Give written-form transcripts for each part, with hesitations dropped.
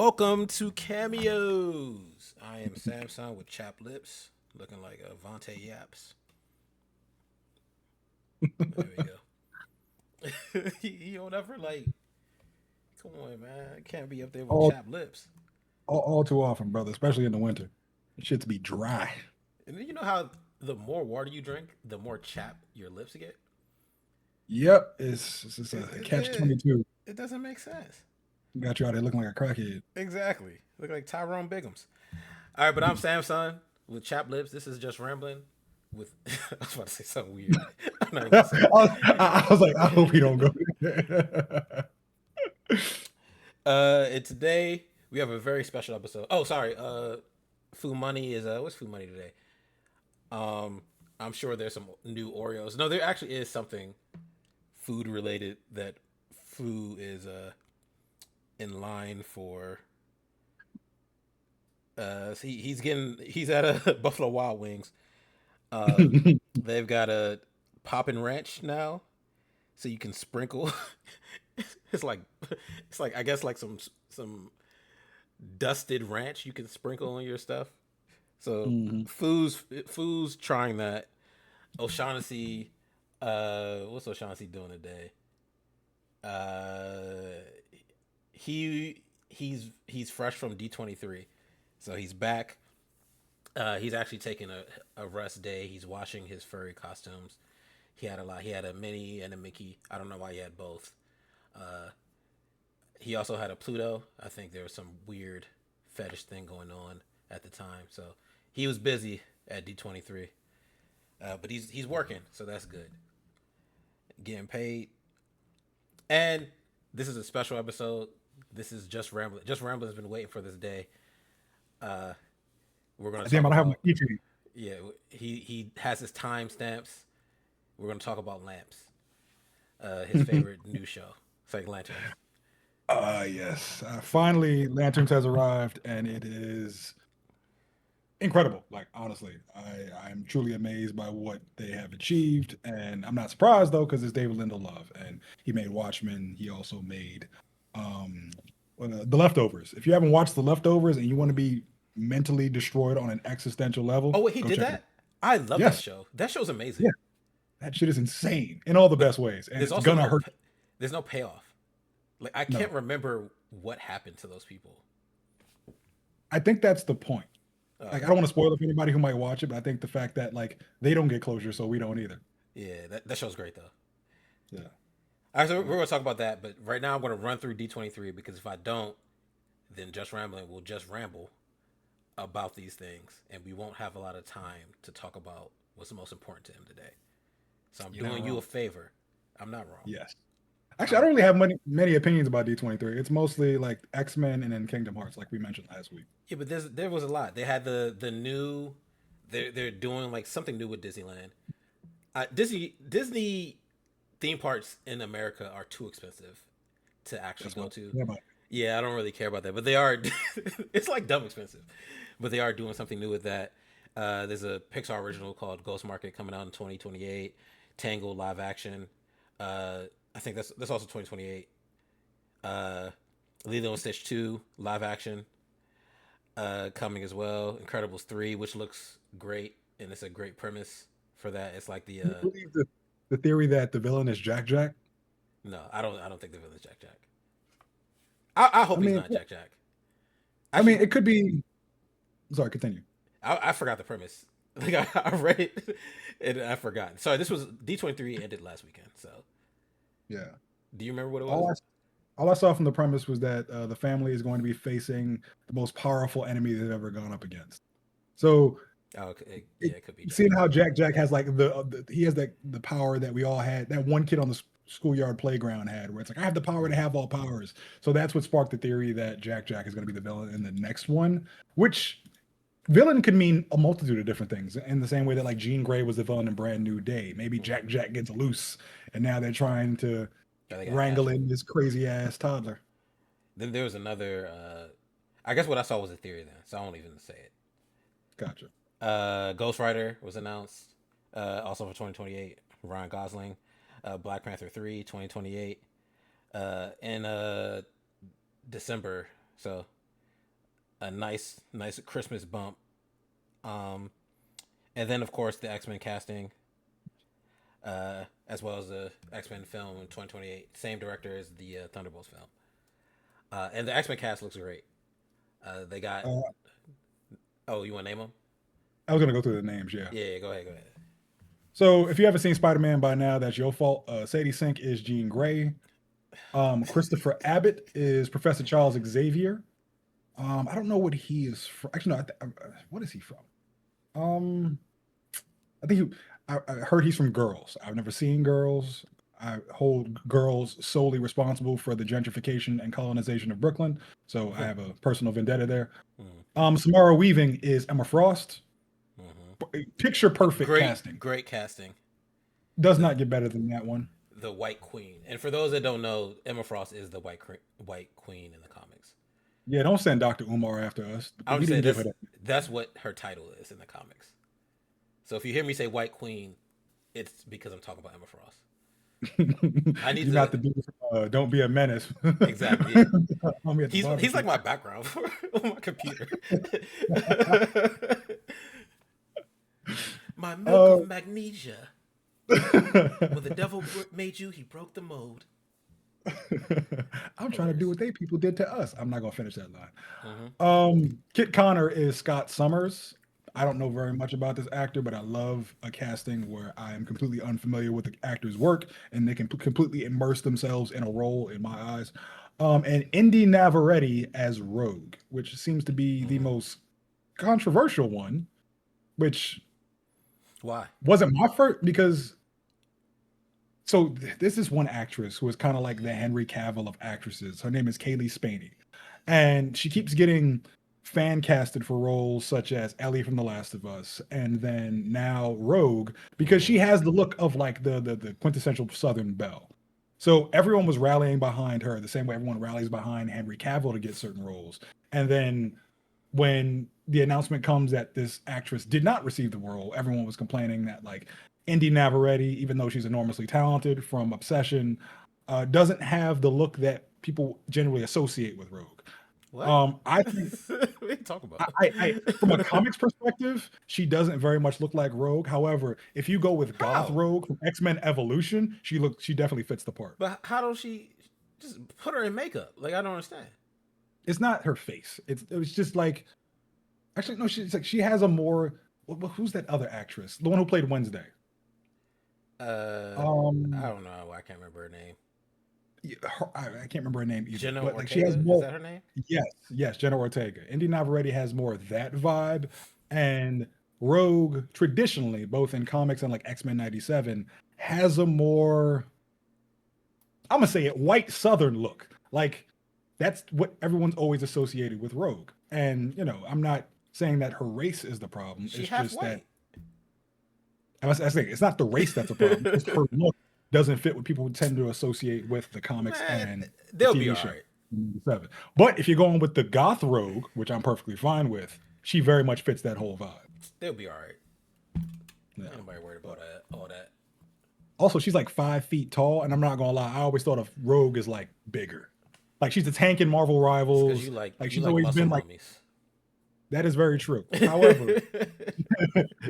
Welcome to Cameos. I am Samsung with chapped lips, looking like Avante Yaps. There we go. you don't ever like. Come on, man. I can't be up there with all, chapped lips. all too often, brother, especially in the winter. Shit's be dry. And then you know how the more water you drink, the more chapped your lips get. Yep, it's It a it, catch it, 22. it doesn't make sense. Got you out there looking like a crackhead. Exactly. Look like Tyrone Biggums. All right, but I'm Samsung with chapped lips. This is just rambling. With I was about to say something weird. I'm not even gonna say I was like, I hope he don't go there. And today we have a very special episode. Oh, sorry. Food Money is what's Food Money today? Um, I'm sure there's some new Oreos. No, there actually is something food related that Foo is in line for. He's at a Buffalo Wild Wings. Uh, they've got a poppin' ranch now, so you can sprinkle. it's like it's like I guess like some dusted ranch you can sprinkle on your stuff. So Mhm. Foo's trying that. O'Shaughnessy, what's O'Shaughnessy doing today? Uh, he's fresh from D23, so he's back. He's actually taking a rest day. He's washing his furry costumes. He had a lot. He had a Minnie and a Mickey. I don't know why he had both. Uh, he also had a Pluto. I think there was some weird fetish thing going on at the time. So he was busy at D23. But he's working, so that's good. Getting paid. And this is a special episode. This is Just Rambling. Just Rambling has been waiting for this day. Uh, we're gonna Damn, talk I don't have my about keychain. yeah. He has his time stamps. We're gonna talk about lamps. His favorite new show. It's like lanterns. Yes. Finally, Lanterns has arrived, and it is incredible. Like honestly, I'm truly amazed by what they have achieved, and I'm not surprised though because it's David Lindelof, and he made Watchmen. He also made um, The Leftovers. If you haven't watched The Leftovers and you want to be mentally destroyed on an existential level, Oh wait, he go did check it. that. I love that Yes, show. That show's amazing. yeah, that shit is insane in all the But best ways, and there's it's also gonna hurt. there's no payoff. Like I can't No, remember what happened to those people. I think that's the point. Like I Okay. don't want to spoil it for anybody who might watch it, but I think the fact that like they don't get closure, so we don't either. Yeah, that show's great though. Yeah. All right, so we're gonna talk about that, but right now I'm gonna run through D23 because if I don't, then Just Rambling will just ramble about these things, and we won't have a lot of time to talk about what's the most important to him today. So I'm You're not doing you a wrong. favor. I'm not wrong. Yes. Actually, I I'm don't really have many opinions about D23. It's mostly like X-Men and then Kingdom Hearts, like we mentioned last week. yeah, but there was a lot. They had the new. They're doing like something new with Disneyland. Disney theme parks in America are too expensive to actually That's go what to. yeah, but Yeah, I don't really care about that, but they are. It's like dumb expensive, but they are doing something new with that. There's a Pixar original called Ghost Market coming out in 2028. Tangled live action. I think that's also 2028. Uh, Lilo and Stitch 2 live action coming as well. Incredibles 3, which looks great, and it's a great premise for that. It's like the you believe the theory that the villain is Jack Jack? no, I don't think the villain's Jack Jack. I I hope he's mean, not Jack Jack. I mean, Actually, it could be. Sorry, continue. I forgot the premise. Like I read it and I forgot. Sorry, this was D23 ended last weekend. So Yeah. do you remember what it was? All I all I saw from the premise was that the family is going to be facing the most powerful enemy they've ever gone up against. So Oh, okay. it, Yeah, it could be Jack seeing Jack. how Jack Jack has like he has that the power that we all had, that one kid on the schoolyard playground had, where it's like I have the power to have all powers. So that's what sparked the theory that Jack Jack is going to be the villain in the next one, which villain could mean a multitude of different things. In the same way that like Jean Grey was the villain in Brand New Day, maybe Mm-hmm. Jack Jack gets loose, and now they're trying to Oh, they got wrangle Ashley. in this crazy ass toddler. Then there was another. I guess what I saw was a theory then, so I won't even say it. Gotcha. Ghost Rider was announced, also for 2028. Ryan Gosling, Black Panther 3, 2028, in December. So a nice Christmas bump. Um, and then of course the X Men casting, as well as the X Men film in 2028. Same director as the Thunderbolts film. And the X Men cast looks great. They got. Uh, Oh, you want to name them? I was gonna go through the names. Yeah. Yeah, yeah, go ahead, go ahead. So if you haven't seen Spider Man by now, that's your fault. Sadie Sink is Jean Grey. Christopher Abbott is Professor Charles Xavier. I don't know what he is from. Actually, no. What is he from? Um, I think I heard he's from Girls. I've never seen Girls. I hold Girls solely responsible for the gentrification and colonization of Brooklyn, so I have a personal vendetta there. Mm, Samara Weaving is Emma Frost. Picture perfect great, casting. great casting. Does The not get better than that one. the White Queen. And for those that don't know, Emma Frost is the White Queen in the comics. Yeah, don't send Dr. Umar after us. I'm We saying didn't give her that's what her title is in the comics. So if you hear me say White Queen, it's because I'm talking about Emma Frost. that. I need You're not to the dude from, Don't Be a Menace. exactly. Yeah. Homie at the He's barbecue. like my background on my computer. My milk Uh, of magnesia. When the devil made you, he broke the mold. I'm trying to do Hilarious. what they people did to us. I'm not gonna finish that line. Hmm. Kit Connor is Scott Summers. I don't know very much about this actor, but I love a casting where I am completely unfamiliar with the actor's work and they can completely immerse themselves in a role in my eyes. And Indy Navarrete as Rogue, which seems to be the Hmm. most controversial one, which Why? wasn't my first because this is one actress who is kind of like the Henry Cavill of actresses. Her name is Kaylee Spaney, and she keeps getting fan casted for roles such as Ellie from The Last of Us, and then now Rogue because Hmm. she has the look of like the quintessential Southern belle. So everyone was rallying behind her the same way everyone rallies behind Henry Cavill to get certain roles, and then when the announcement comes that this actress did not receive the role, everyone was complaining that like Indy Navarrete, even though she's enormously talented from Obsession, doesn't have the look that people generally associate with Rogue. What? I think What are you talking about? from a comics perspective, she doesn't very much look like Rogue. However, if you go with Goth How? Rogue from X Men Evolution, she definitely fits the part. But how does she just put her in makeup? Like I don't understand. It's not her face. It was just like actually no, she's like she has a more who's that other actress? The one who played Wednesday. Uh, I Um, don't know. I can't remember her name. yeah, I can't remember her name either, Jenna but like she has Ortega, is more. that her name? Yes, yes, Jenna Ortega. Indy Navarrete has more of that vibe, and Rogue traditionally, both in comics and like X Men '97, has a more I'm gonna say it white Southern look. Like that's what everyone's always associated with Rogue, and I'm not saying that her race is the problem. She It's half just that white. I think it's not the race that's a problem. It's just her look doesn't fit what people tend to associate with the comics Man, and the they'll be TV all show. right. Seven. But if you're going with the goth rogue, which I'm perfectly fine with, she very much fits that whole vibe. They'll be all right. Yeah. Ain't nobody worried about that. All that. Also, she's like 5 feet tall, and I'm not gonna lie, I always thought of Rogue as like bigger. Like she's a tank in Marvel It's because Rivals. Like you she's like always muscle been like mummies. that is very true. However,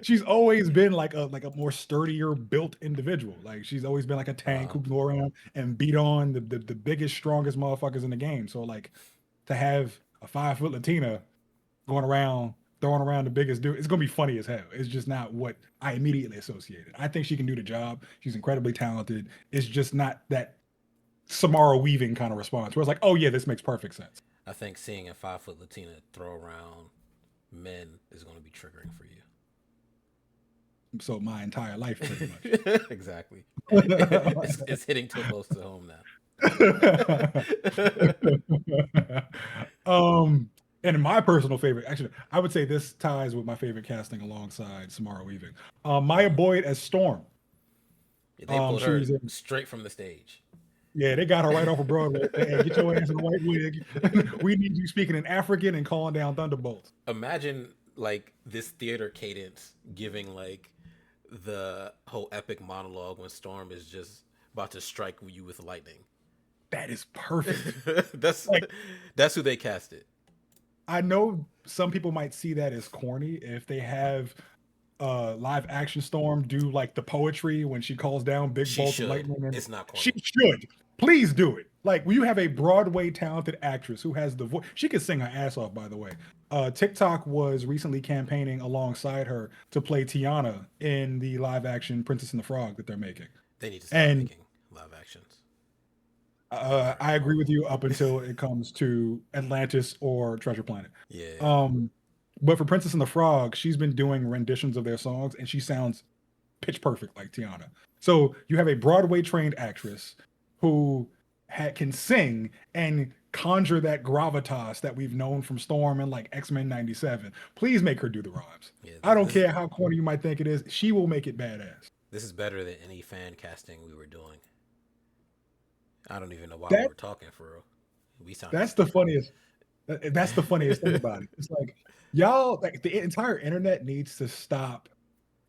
she's always been like a more sturdier built individual. Like she's always been like a tank uh, who can go around and beat on the biggest, strongest motherfuckers in the game. So like to have a 5 foot Latina going around throwing around the biggest dude, it's gonna be funny as hell. It's just not what I immediately associated. I think she can do the job. She's incredibly talented. It's just not that Samara Weaving kind of response where it's like, oh yeah, this makes perfect sense. I think seeing a 5 foot Latina throw around men is going to be triggering for So my entire life, pretty much. you. Exactly. It's hitting too close to home now. um, and my personal favorite, actually, I would say this ties with my favorite casting alongside Samara Weaving. Maya Uh, Boyd as Storm. they pulled her She's in, straight from the stage. yeah, they got her right off of Broadway. Hey, get your ass in the white wig. We need you speaking in African and calling down thunderbolts. Imagine like this theater cadence giving like the whole epic monologue when Storm is just about to strike you with lightning. That is perfect. that's Like, that's who they casted. I know some people might see that as corny if they have live action Storm do like the poetry when she calls down big She bolts of should. lightning, and It's not she corny. should. Please do it. Like when you have a Broadway talented actress who has the voice, she could sing her ass off. By the way, TikTok was recently campaigning alongside her to play Tiana in the live action Princess and the Frog that they're making, They need to stop and making live actions. They are I agree with horrible. you up until it comes to Atlantis or Treasure Planet. Yeah. Um, but for Princess and the Frog, she's been doing renditions of their songs, and she sounds pitch perfect like Tiana. So you have a Broadway trained actress who can sing and conjure that gravitas that we've known from Storm and like X-Men 97. Please make her do the rhymes. Yeah. I don't care how corny you might think it is. She will make it badass. This is better than any fan casting we were doing. I don't even know why we That were talking for real. We sounded that's the stupid. funniest. That's the funniest thing about it. It's like y'all, like the entire internet needs to stop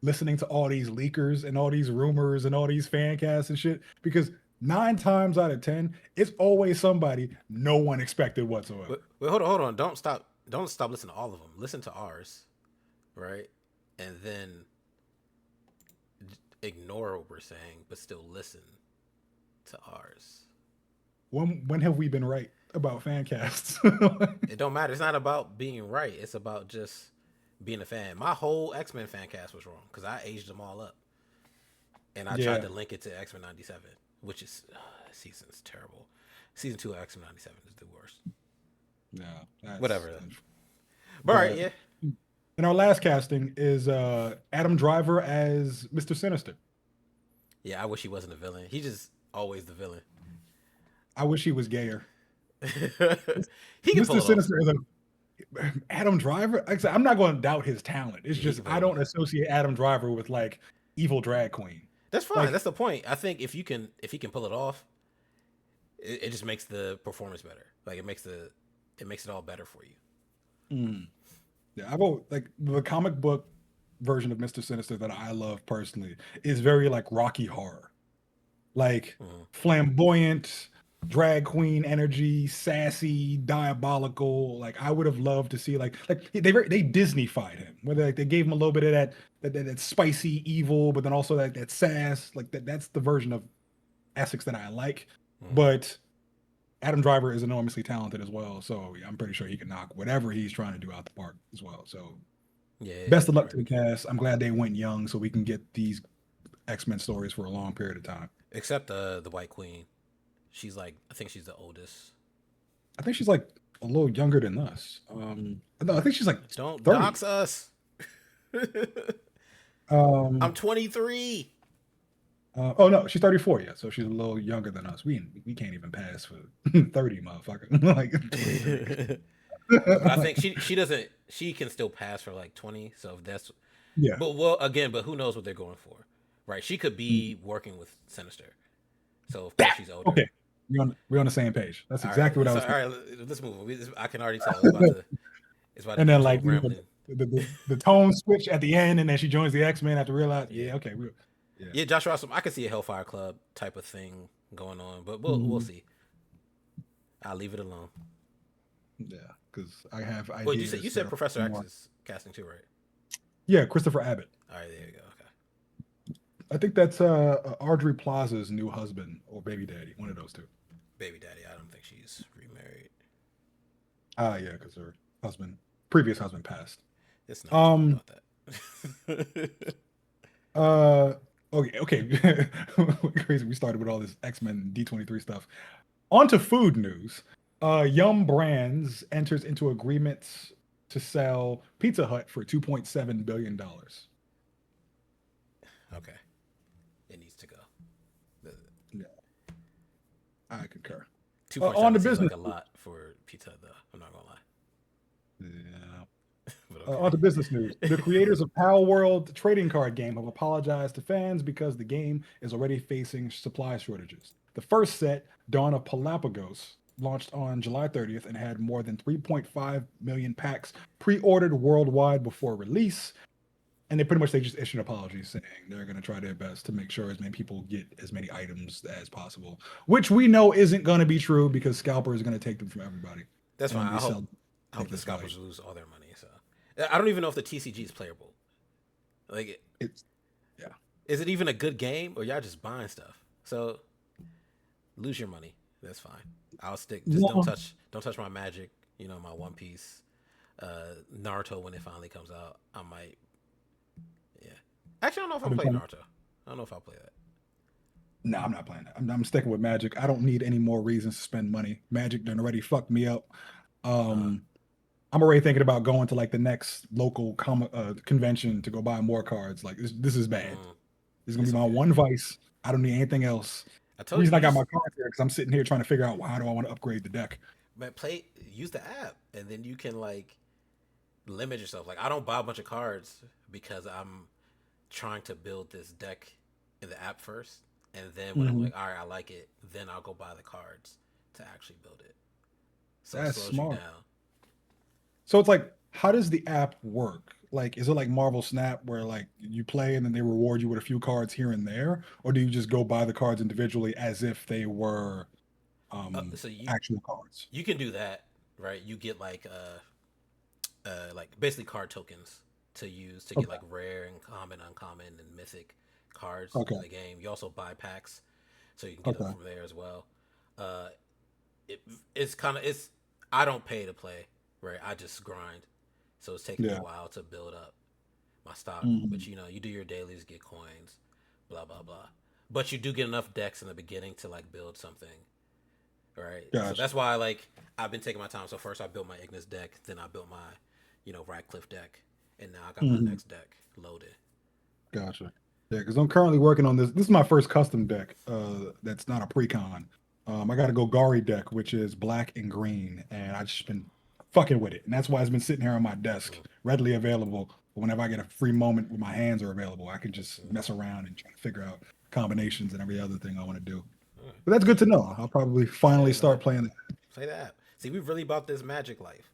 listening to all these leakers and all these rumors and all these fan casts and shit because 9 times out of 10, it's always somebody no one expected whatsoever. Wait, hold on, hold on. Don't stop listening to all of them. Listen to ours, right? And then ignore what we're saying, but still listen to ours. When have we been right about fan casts? It don't matter. It's not about being right. It's about just being a fan. My whole X-Men fan cast was wrong because I aged them all up, and I Yeah, tried to link it to X-Men '97, which is season's terrible. Season 2 of X-Men '97 is the worst. yeah, Whatever. that's But all right, but yeah, and our last casting is Adam Driver as Mr. Sinister. yeah. I wish he wasn't a villain. He just always the villain. I wish he was gayer. He can pull Mr. it off. Sinister is a Adam Driver. Like I said, I'm not going to doubt his talent. It's Yeah, he just can I pull it don't off. associate Adam Driver with like evil drag queen. That's fine. Like, That's the point. I think if he can pull it off, it just makes the performance better. Like it makes it all better for you. mm, yeah, I vote like the comic book version of Mr. Sinister that I love personally is very like Rocky Horror, like Mhm. flamboyant drag queen energy, sassy, diabolical. Like I would have loved to see like they Disneyfied him, where like they gave him a little bit of that spicy evil, but then also that sass. Like that's the version of Essex that I like. Mhm. But Adam Driver is enormously talented as well, so yeah, I'm pretty sure he can knock whatever he's trying to do out the park as well. So Yeah, best of you're luck right. to the cast. I'm glad they went young so we can get these X-Men stories for a long period of time. Except the White Queen. She's like I think she's the oldest. I think she's like a little younger than us. No, I think she's like Don't 30. dox us. I'm Um, 23. oh no, she's 34 yet, so she's a little younger than us. We can't even pass for 30, motherfucker. Like 23. But I think she doesn't she can still pass for like 20. So if that's Yeah. but well again, but who knows what they're going for, right? She could Mm. be working with Sinister, so of course That she's older. okay. We're on the same page. That's All right, exactly what I so was all thinking. right, let's move on. I can already tell it's about to And be then too like rambling. the tone switch at the end, and then she joins the X Men after realize, Yeah, yeah, okay, yeah, yeah, Josh Rossum. I could see a Hellfire Club type of thing going on, but we'll mhm, see. I'll leave it alone. yeah, because I have Wait, you ideas that said are Professor X more. is casting too, right? Yeah, Christopher Abbott. All right, there you go. Okay, I think that's Audrey Plaza's new husband or baby daddy, one of those two. Baby Daddy. I don't think she's remarried. Ah, yeah, because her previous husband passed. Let's not talk Um, about that. uh, okay. Crazy. We started with all this X-Men D23 stuff. On to food news. Yum Brands enters into agreements to sell Pizza Hut for $2.7 billion. Okay, it needs to go. The Yeah, I concur. two point On seven the seems business, like a lot for pizza, though. I'm not gonna lie, yeah. but On to okay. business news. The creators of Pal World trading card game have apologized to fans because the game is already facing supply shortages. The first set, Dawn of Palapagos, launched on July 30th and had more than 3.5 million packs pre-ordered worldwide before release. And they just issued apologies saying they're going to try their best to make sure as many people get as many items as possible, which we know isn't going to be true because Scalper is going to take them from everybody That's fine. and I hope resell them. I hope the because like scalpers lose all their money. So I don't even know if the TCG is playable. Like, it's yeah. is it even a good game, or y'all just buying stuff? So lose your money. That's fine. I'll stick. Just No, don't touch my Magic. You know, my One Piece, Naruto when it finally comes out. I might. Yeah. Actually, I don't know if I've I'll been play playing. Naruto. I don't know if I'll play that. No, I'm not playing that. I'm sticking with Magic. I don't need any more reasons to spend money. Magic done already fucked me up. Uh, Um, I'm already thinking about going to like the next local convention to go buy more cards. Like this is bad. mm, This is gonna be it's my okay. one vice. I don't need anything else. I The told you, reason I you got my just cards here because I'm sitting here trying to figure out how do I want to upgrade the deck. man use the app, and then you can like limit yourself. Like I don't buy a bunch of cards because I'm trying to build this deck in the app first, and then when I'm Hmm. like, all right, I like it, then I'll go buy the cards to actually build it. So it That's slows you smart. down. So it's like, how does the app work? Like, is it like Marvel Snap where like you play and then they reward you with a few cards here and there, or do you just go buy the cards individually as if they were So actual cards? you can do that, right? You get like basically card tokens to use to get Okay. like rare and common, uncommon, and mythic cards Okay. in the game. You also buy packs, so you can get them Okay. from there as well. Uh, it, it's kind of it's I don't pay to play, right? I just grind, so it's taking me a Yeah. while to build up my stock. But Mhm. you know, you do your dailies, get coins, blah blah blah. But you do get enough decks in the beginning to like build something, right? So Gotcha. that's why like I've been taking my time. So first I built my Ignis deck, then I built my, Radcliffe deck, and now I got my Mhm. next deck loaded. Gotcha. Yeah, because I'm currently working on this. This is my first custom deck. That's not a pre-con. I got a Golgari deck, which is black and green, and I've just been fucking with it, and that's why it's been sitting here on my desk, Mm, readily available. Whenever I get a free moment where my hands are available, I can just mm, mess around and try to figure out combinations and every other thing I want to do. mm. But that's good See, to know. I'll probably finally yeah, man, start playing that. play the app. See, we really about this Magic life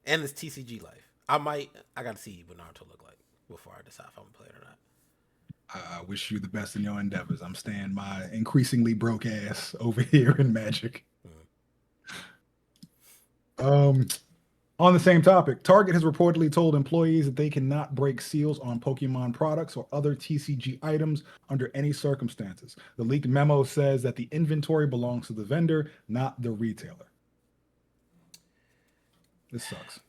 and this TCG life. I got to see what Naruto look like before I decide if I'm gonna play it or not. I wish you the best in your endeavors. I'm staying my increasingly broke ass over here in Magic. Mm. Um, On the same topic, Target has reportedly told employees that they cannot break seals on Pokemon products or other TCG items under any circumstances. The leaked memo says that the inventory belongs to the vendor, not the retailer. This sucks.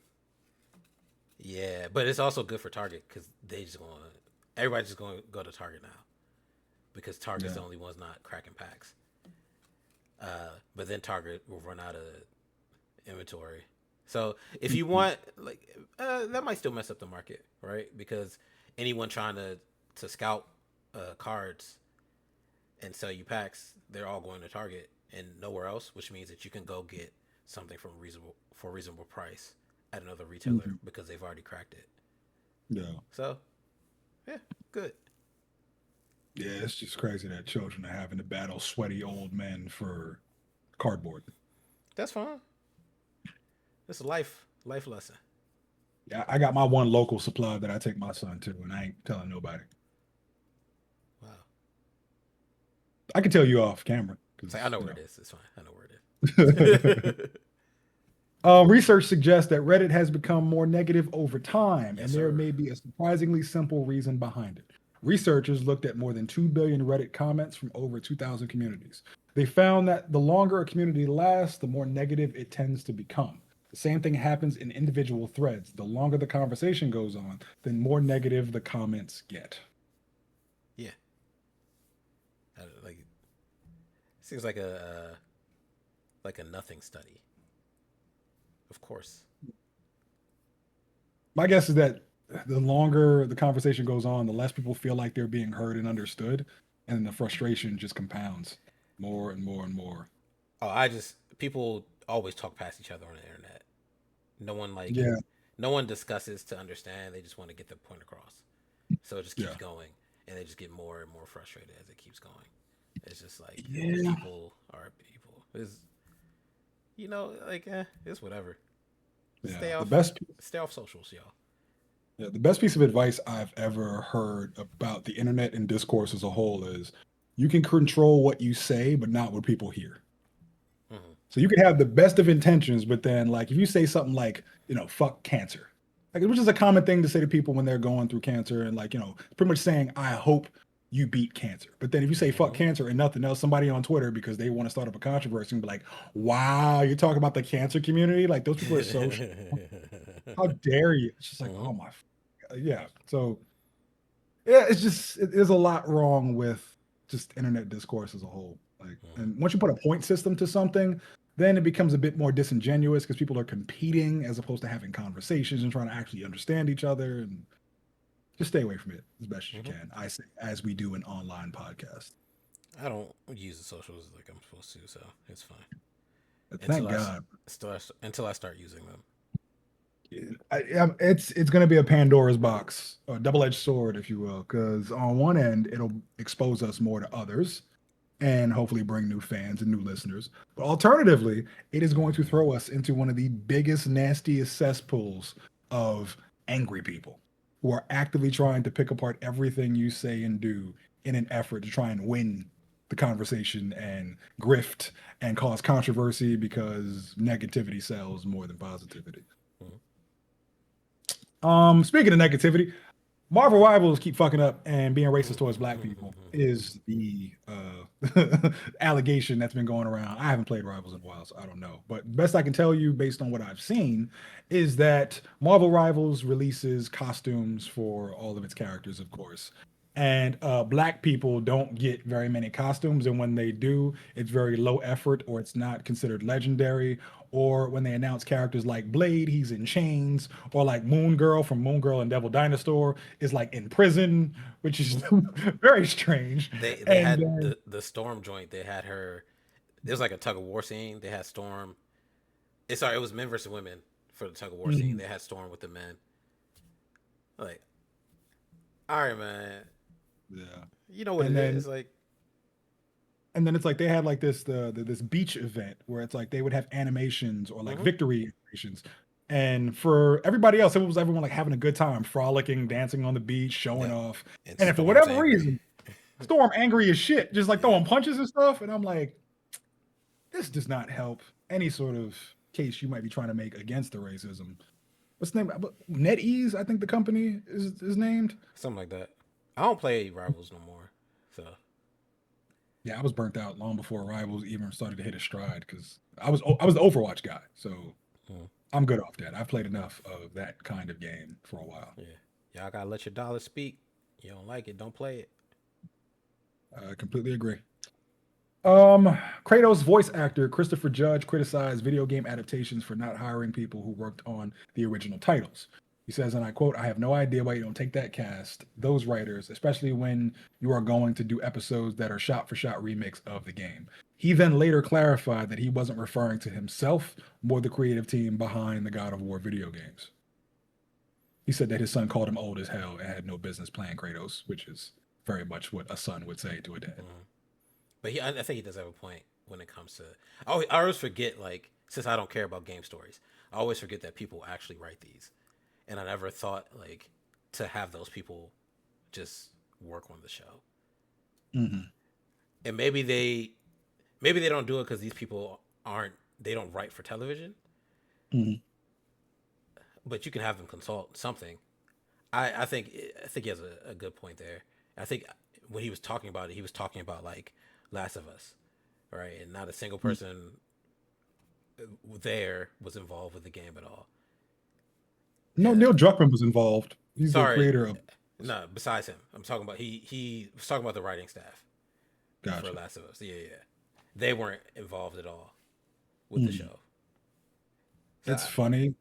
Yeah, but it's also good for Target because everybody's just going to go to Target now because Target's Yeah. the only ones not cracking packs. But then Target will run out of inventory. So if you want, like, that might still mess up the market, right? Because anyone trying to scout cards and sell you packs, they're all going to Target and nowhere else, which means that you can go get something for a reasonable price at another retailer Mhm. because they've already cracked it. Yeah. So yeah, good. Yeah, it's just crazy that children are having to battle sweaty old men for cardboard. That's fine. It's a life lesson. Yeah, I got my one local supply that I take my son to, and I ain't telling nobody. Wow. I can tell you off camera It's like I because, know you where know. it is. It's fine. I know where it is. Research suggests that Reddit has become more negative over time, Yes, and there sir. may be a surprisingly simple reason behind it. Researchers looked at more than 2 billion Reddit comments from over 2,000 communities. They found that the longer a community lasts, the more negative it tends to become. The same thing happens in individual threads. The longer the conversation goes on, the more negative the comments get. Yeah. Like it seems like a nothing study. Of course. My guess is that the longer the conversation goes on, the less people feel like they're being heard and understood, and the frustration just compounds more and more and more. Oh, I just people always talk past each other on the internet. No one like Yeah, no one discusses to understand. They just want to get the point across. So it just keeps yeah, going, and they just get more and more frustrated as it keeps going. It's just like yeah, people are people. It's it's whatever. yeah. Stay The off, best, stay off socials, y'all. yeah, the best piece of advice I've ever heard about the internet and discourse as a whole is you can control what you say, but not what people hear. Mm-hmm. So you could have the best of intentions, but then like if you say something like, fuck cancer, like which is a common thing to say to people when they're going through cancer and like, pretty much saying, I hope you beat cancer. But then if you say fuck Mm-hmm. cancer and nothing else, somebody on Twitter, because they want to start up a controversy and be like, wow, you're talking about the cancer community? Like those people are so how dare you? It's just like, Mm-hmm. oh my yeah. So yeah, it's just there's a lot wrong with just internet discourse as a whole. Like, and once you put a point system to something, then it becomes a bit more disingenuous because people are competing as opposed to having conversations and trying to actually understand each other. And just stay away from it as best as you Mm-hmm. can. I say, as we do an online podcast. I don't use the socials like I'm supposed to, so it's fine Thank until God. until I start using them. It's going to be a Pandora's box, a double-edged sword, if you will, because on one end it'll expose us more to others, and hopefully bring new fans and new listeners. But alternatively, it is going to throw us into one of the biggest, nastiest cesspools of angry people who are actively trying to pick apart everything you say and do in an effort to try and win the conversation and grift and cause controversy because negativity sells more than positivity. Mm-hmm. Speaking of negativity, Marvel Rivals keep fucking up and being racist towards black people is the allegation that's been going around. I haven't played Rivals in a while, so I don't know. But best I can tell you, based on what I've seen, is that Marvel Rivals releases costumes for all of its characters, of course. And black people don't get very many costumes, and when they do, it's very low effort, or it's not considered legendary. Or when they announce characters like Blade, he's in chains, or like Moon Girl from Moon Girl and Devil Dinosaur is like in prison, which is Mm-hmm. very strange. They And had then, the Storm joint. They had her. It was like a tug of war scene. They had Storm. Sorry, it was men versus women for the tug of war scene. mhm, They had Storm with the men. Like, all right, man. yeah, You know what and it then is. Like, it's like they had like this beach event where it's like they would have animations or like mm-hmm. victory animations. And for everybody else, it was everyone like having a good time, frolicking, dancing on the beach, showing Yep. off. And And if for Storm's whatever angry. reason, Storm angry as shit, just like Yeah. throwing punches and stuff. And I'm like, this does not help any sort of case you might be trying to make against the racism. What's the name? NetEase, I think the company is named. Something like that. I don't play Rivals no more. So, Yeah, I was burnt out long before Rivals even started to hit a stride because I was the Overwatch guy, so mm, I'm good off that. I've played enough of that kind of game for a while. yeah. Y'all gotta let your dollar speak. You don't like it, don't play it. I completely agree. Um, Kratos voice actor Christopher Judge criticized video game adaptations for not hiring people who worked on the original titles. He says, and I quote, I have no idea why you don't take that cast, those writers, especially when you are going to do episodes that are shot for shot remix of the game. He then later clarified that he wasn't referring to himself, more the creative team behind the God of War video games. He said that his son called him old as hell and had no business playing Kratos, which is very much what a son would say to a dad. Mm. But I think he does have a point when it comes to. I always forget, like, since I don't care about game stories, I always forget that people actually write these. And I never thought, like, to have those people just work on the show. Mm-hmm. And maybe they don't do it because these people they don't write for television, Mm-hmm. but you can have them consult something. I think he has a good point there. I think when he was talking about it, he was talking about like Last of Us, right? And not a single person there was involved with the game at all. No, And Neil Druckmann was involved. He's the sorry, creator of. no, besides him, I'm talking about he was talking about the writing staff for Gotcha. Last of Us. Yeah, yeah, they weren't involved at all with the Mhm. show. So It's funny.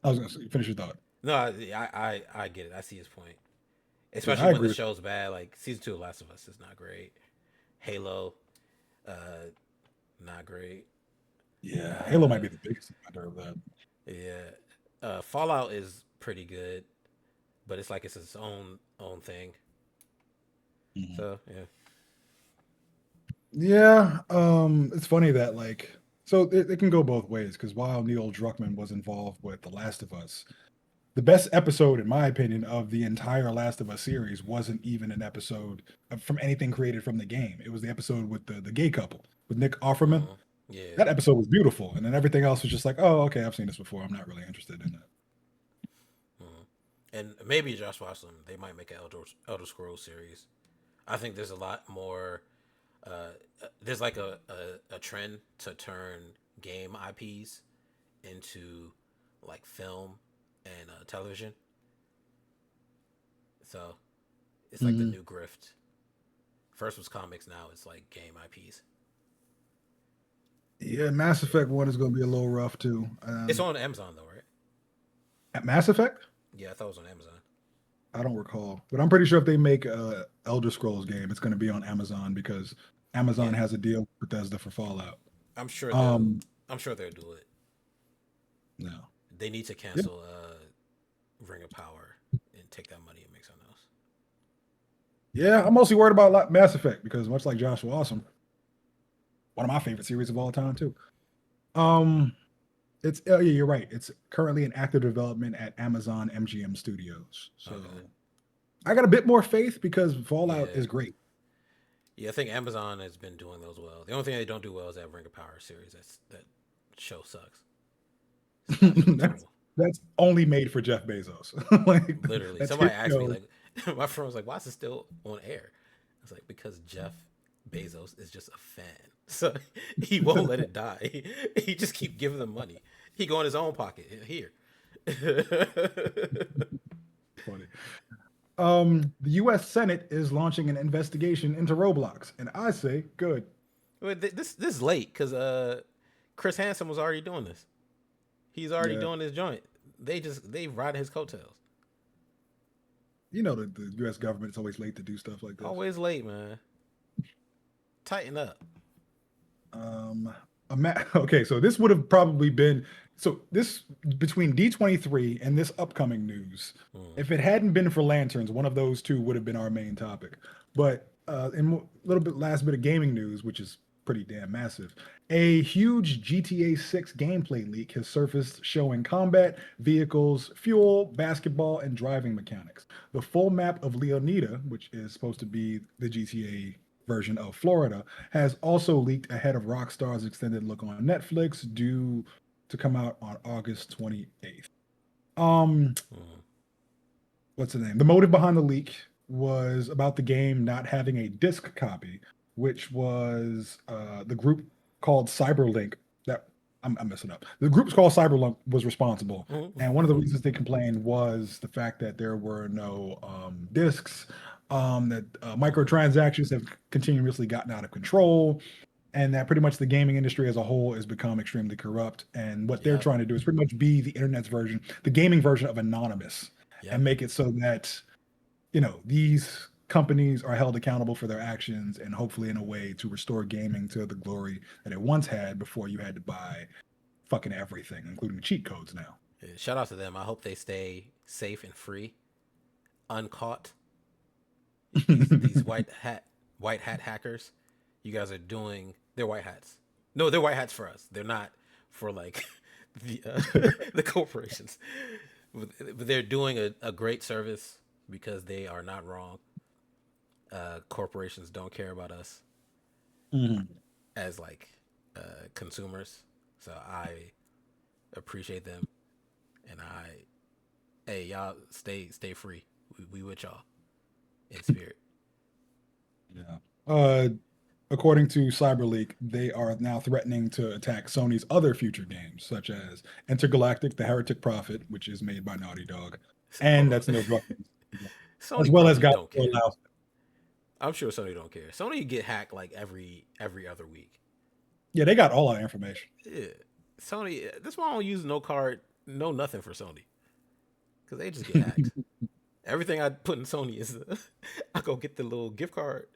I was going to finish your thought. no, I get it. I see his point, Yeah, especially I when the agree. show's bad. Like season 2 of Last of Us is not great. Halo, uh, not great. Yeah, Halo might Uh, be the biggest offender of that. yeah, Fallout is pretty good, but it's like it's its own thing. Mhm. So yeah. Yeah, it's funny that like so it can go both ways because while Neil Druckmann was involved with The Last of Us, the best episode, in my opinion, of the entire Last of Us series wasn't even an episode from anything created from the game. It was the episode with the gay couple with Nick Offerman. Mm-hmm. Yeah. That episode was beautiful, and then everything else was just like, oh, okay, I've seen this before. I'm not really interested in it. Mhm. And maybe Josh watched them. They might make an Elder Scrolls series. I think there's a lot more. Uh, there's like a trend to turn game IPs into like film and television. So it's like the Hmm. new grift. First was comics, now it's like game IPs. Yeah, Mass Effect One is going to be a little rough too. It's on Amazon though, right? At Mass Effect, Yeah, I thought it was on Amazon. I don't recall, but I'm pretty sure if they make a Elder Scrolls game, it's going to be on Amazon because Amazon Yeah, has a deal with Bethesda for Fallout. I'm sure they'll. Um, I'm sure they'll do it. no, They need to yeah, cancel Ring of Power and take that money and make something else. yeah. I'm mostly worried about Mass Effect because much like Joshua Awesome, one of my favorite series of all time too. Um, it's yeah, you're right. It's currently in active development at Amazon MGM Studios. So Okay. I got a bit more faith because Fallout Yeah. is great. Yeah, I think Amazon has been doing those well. The only thing they don't do well is that Ring of Power series. That show sucks. It's absolutely that's terrible. that's only made for Jeff Bezos. Like Literally, that's his somebody asked me show. like, my friend was like, "Why is it still on air?" I was like, "Because Jeff Bezos is just a fan, so he won't let it die. He just keep giving them money. He go in his own pocket here." Funny. The U.S. Senate is launching an investigation into Roblox, and I say good. But this is late because Chris Hansen was already doing this. He's already Yeah, doing this joint. They ride his coattails. you know the U.S. government is always late to do stuff like this. Always late, man. Tighten up. Um, okay, so this would have probably been so this between D23 and this upcoming news. Mm, If it hadn't been for lanterns, one of those two would have been our main topic. But in a little bit last bit of gaming news, which is pretty damn massive, a huge GTA 6 gameplay leak has surfaced showing combat, vehicles, fuel, basketball, and driving mechanics. The full map of Leonida, which is supposed to be the GTA version of Florida, has also leaked ahead of Rockstar's extended look on Netflix, due to come out on August 28th. Um, mm. what's the name? The motive behind the leak was about the game not having a disc copy, which was the group called Cyberlink. That I'm messing up. The group's called Cyberlink was responsible, Mm. and one of the reasons they complained was the fact that there were no discs. That microtransactions have continuously gotten out of control, and that pretty much the gaming industry as a whole has become extremely corrupt. And what they're Yep. trying to do is pretty much be the internet's version, the gaming version of Anonymous, and Yep. make it so that these companies are held accountable for their actions, and hopefully in a way to restore gaming to the glory that it once had before you had to buy fucking everything, including cheat codes now. Yeah, shout out to them. I hope they stay safe and free, uncaught. These white hat hackers. You guys are doing. They're white hats. No, they're white hats for us. They're not for like the corporations. But they're doing a great service because they are not wrong. Corporations don't care about us Mhm. as like consumers. So I appreciate them, and hey, y'all stay free. We with y'all in spirit. Yeah. Uh, According to CyberLeak, they are now threatening to attack Sony's other future games, such as Intergalactic: The Heretic Prophet, which is made by Naughty Dog, and Bro, that's Neil Druckmann, as Sony well as probably God don't of care. War. I'm sure Sony don't care. Sony get hacked like every other week. Yeah, they got all our information. Yeah, Sony. That's why I don't use no card, no nothing for Sony because they just get hacked. Everything I put in Sony is I go get the little gift card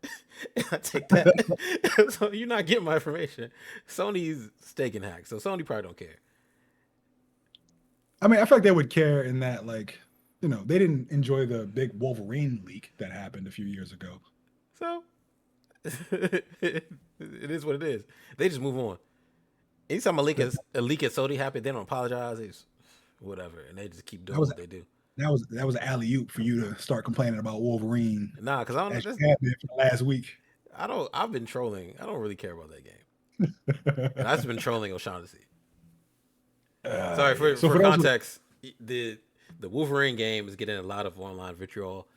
and I take that. So you're not getting my information. Sony's staking hacked, so Sony probably don't care. I mean, I feel like they would care in that, like, they didn't enjoy the big Wolverine leak that happened a few years ago. So it is what it is. They just move on. Anytime a leak at Sony happen, they don't apologize. They just, whatever, and they just keep That doing was what they do. that was an alley oop for you to start complaining about Wolverine Nah, because I don't. as That's, you have been for the last week. I don't. I've been trolling. I don't really care about that game. And I've been trolling O'Shaughnessy. Sorry Yeah. So for for those, context. The Wolverine game is getting a lot of online vitriol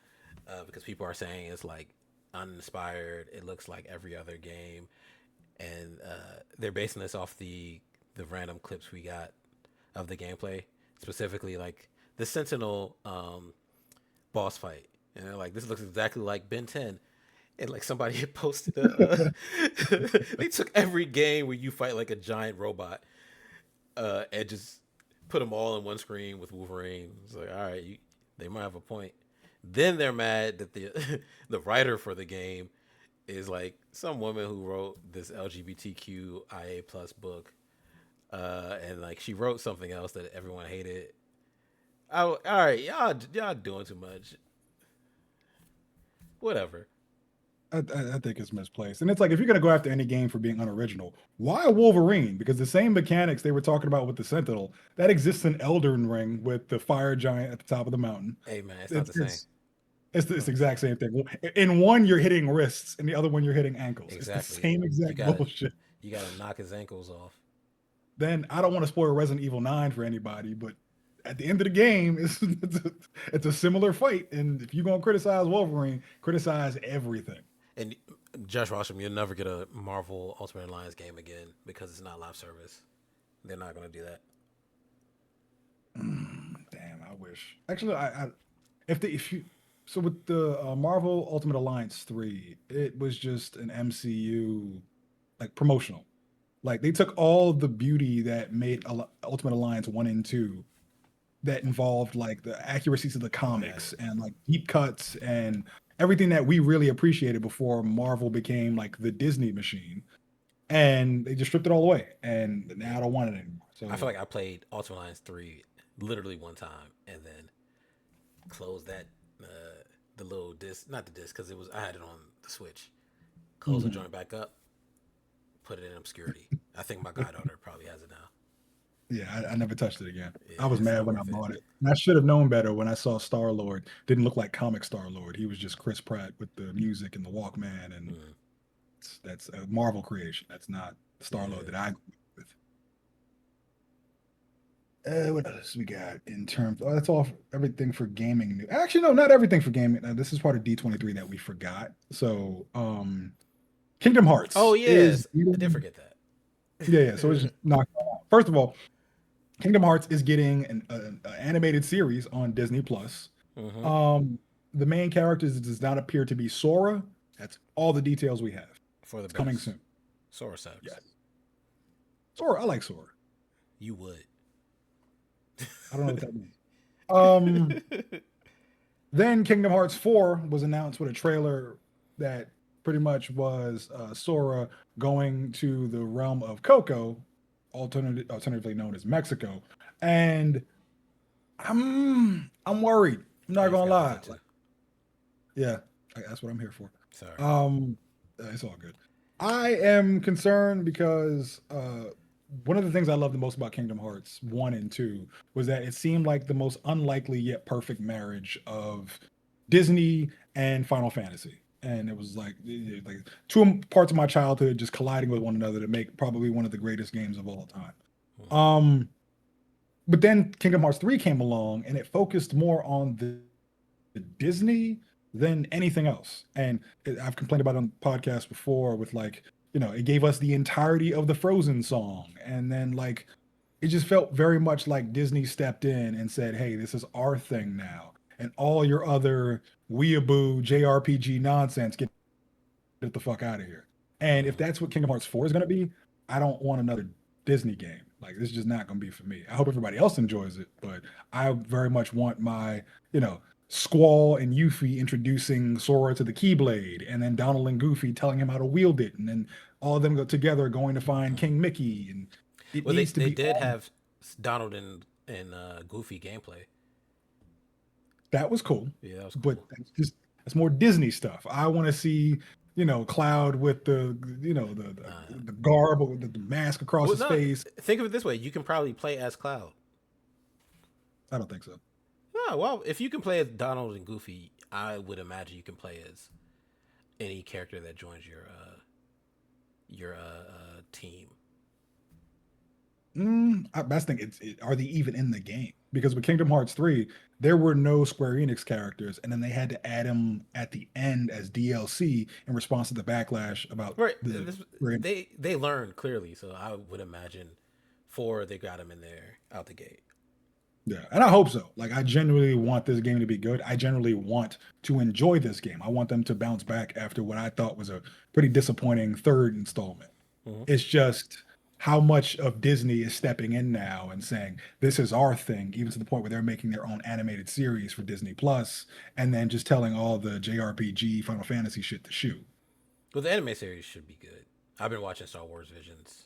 because people are saying it's like uninspired. It looks like every other game, and they're basing this off the random clips we got of the gameplay, specifically like the Sentinel boss fight, and they're like, this looks exactly like Ben 10. And like somebody had posted they took every game where you fight like a giant robot and just put them all in one screen with Wolverine. It's like, all right, they might have a point. Then they're mad that the the writer for the game is like some woman who wrote this LGBTQIA plus book, and like she wrote something else that everyone hated. All right, y'all doing too much. Whatever. I think it's misplaced. And it's like if you're gonna go after any game for being unoriginal, why Wolverine? Because the same mechanics they were talking about with the Sentinel that exists in Elden Ring with the fire giant at the top of the mountain. Hey man, it's not It's the same. it's it's It's the not the exact same. same thing. In one you're hitting wrists, and the other one you're hitting ankles. It's the Exactly. same You exact gotta bullshit. you gotta knock his ankles off. Then I don't want to spoil Resident Evil 9 for anybody, but at the end of the game, it's a similar fight. And if you're gonna criticize Wolverine, criticize everything. And Josh Rossum, you'll never get a Marvel Ultimate Alliance game again because it's not live service. They're not gonna do that. Damn, I wish. Actually, if you so with the Marvel Ultimate Alliance 3, it was just an MCU like promotional. Like they took all the beauty that made Ultimate Alliance 1 and 2 that involved like the accuracies of the Oh yeah, comics and like deep cuts and everything that we really appreciated before Marvel became like the Disney machine. And they just stripped it all away. And now yeah. I don't want it anymore. I feel So like I played Ultimate Alliance 3 literally one time and then closed that the little disc, not the disc because it was I had it on the Switch. Close the mhm. joint back up, put it in obscurity. I think my goddaughter probably has it now. Yeah, I never touched it again. Yeah, I was it's mad not when I worth it. bought it. And I should have known better when I saw Star Lord. Didn't look like comic Star Lord. He was just Chris Pratt with the music and the Walkman, and Mm, that's a Marvel creation. That's not Star Lord yeah. that I grew up with. What else we got in terms? Oh, that's all. Everything for gaming. Actually, no, not everything for gaming. This is part of D23 that we forgot. So, Kingdom Oh Hearts is yes, I did forget yeah, yeah. So it's that. just knocked out. First of all, Kingdom Hearts is getting an animated series on Disney Plus. hmm Um, the main characters does not appear to be Sora. That's all the details we have. For the It's coming best. soon. Sora sucks. Yes, Sora. I like Sora. You would. I don't know what that means. Um, then Kingdom Hearts 4 was announced with a trailer that pretty much was Sora going to the realm of Coco, alternatively known as Mexico, and I'm worried. I'm Oh, not you gonna forgot about lie. that too. Like, yeah, that's what I'm here for. Sorry. It's all good. I am concerned because one of the things I love the most about Kingdom Hearts 1 and 2 was that it seemed like the most unlikely yet perfect marriage of Disney and Final Fantasy. And it was like two parts of my childhood just colliding with one another to make probably one of the greatest games of all time. Hmm. Um, but then Kingdom Hearts 3 came along and it focused more on the Disney than anything else. And I've complained about it on the podcast before with like, it gave us the entirety of the Frozen song. And then like it just felt very much like Disney stepped in and said, "Hey, this is our thing now." And all your other weeaboo JRPG nonsense, get the fuck out of here. And if Hmm. that's what Kingdom Hearts 4 is going to be, I don't want another Disney game. Like, this is just not going to be for me. I hope everybody else enjoys it, but I very much want my, Squall and Yuffie introducing Sora to the Keyblade, and then Donald and Goofy telling him how to wield it, and then all of them go together going to find King Mickey. And it Well, needs to they be did all have Donald and Goofy gameplay. that was cool, Yeah, that was but cool. that's more Disney stuff. I want to see, Cloud with the, Uh, the garb or the mask across well, his no. face. Think of it this way: you can probably play as Cloud. I don't think so. Oh well, if you can play as Donald and Goofy, I would imagine you can play as any character that joins your team. Best thing, are they even in the game? Because with Kingdom Hearts 3, there were no Square Enix characters, and then they had to add them at the end as DLC in response to the backlash about Right. the Square Enix. They learned clearly, so I would imagine four they got him in there out the gate. Yeah, and I hope so. Like, I genuinely want this game to be good. I generally want to enjoy this game. I want them to bounce back after what I thought was a pretty disappointing third installment. Hmm. It's just how much of Disney is stepping in now and saying this is our thing, even to the point where they're making their own animated series for Disney Plus, and then just telling all the JRPG Final Fantasy shit to shoot. But the anime series should be good. I've been watching Star Wars Visions.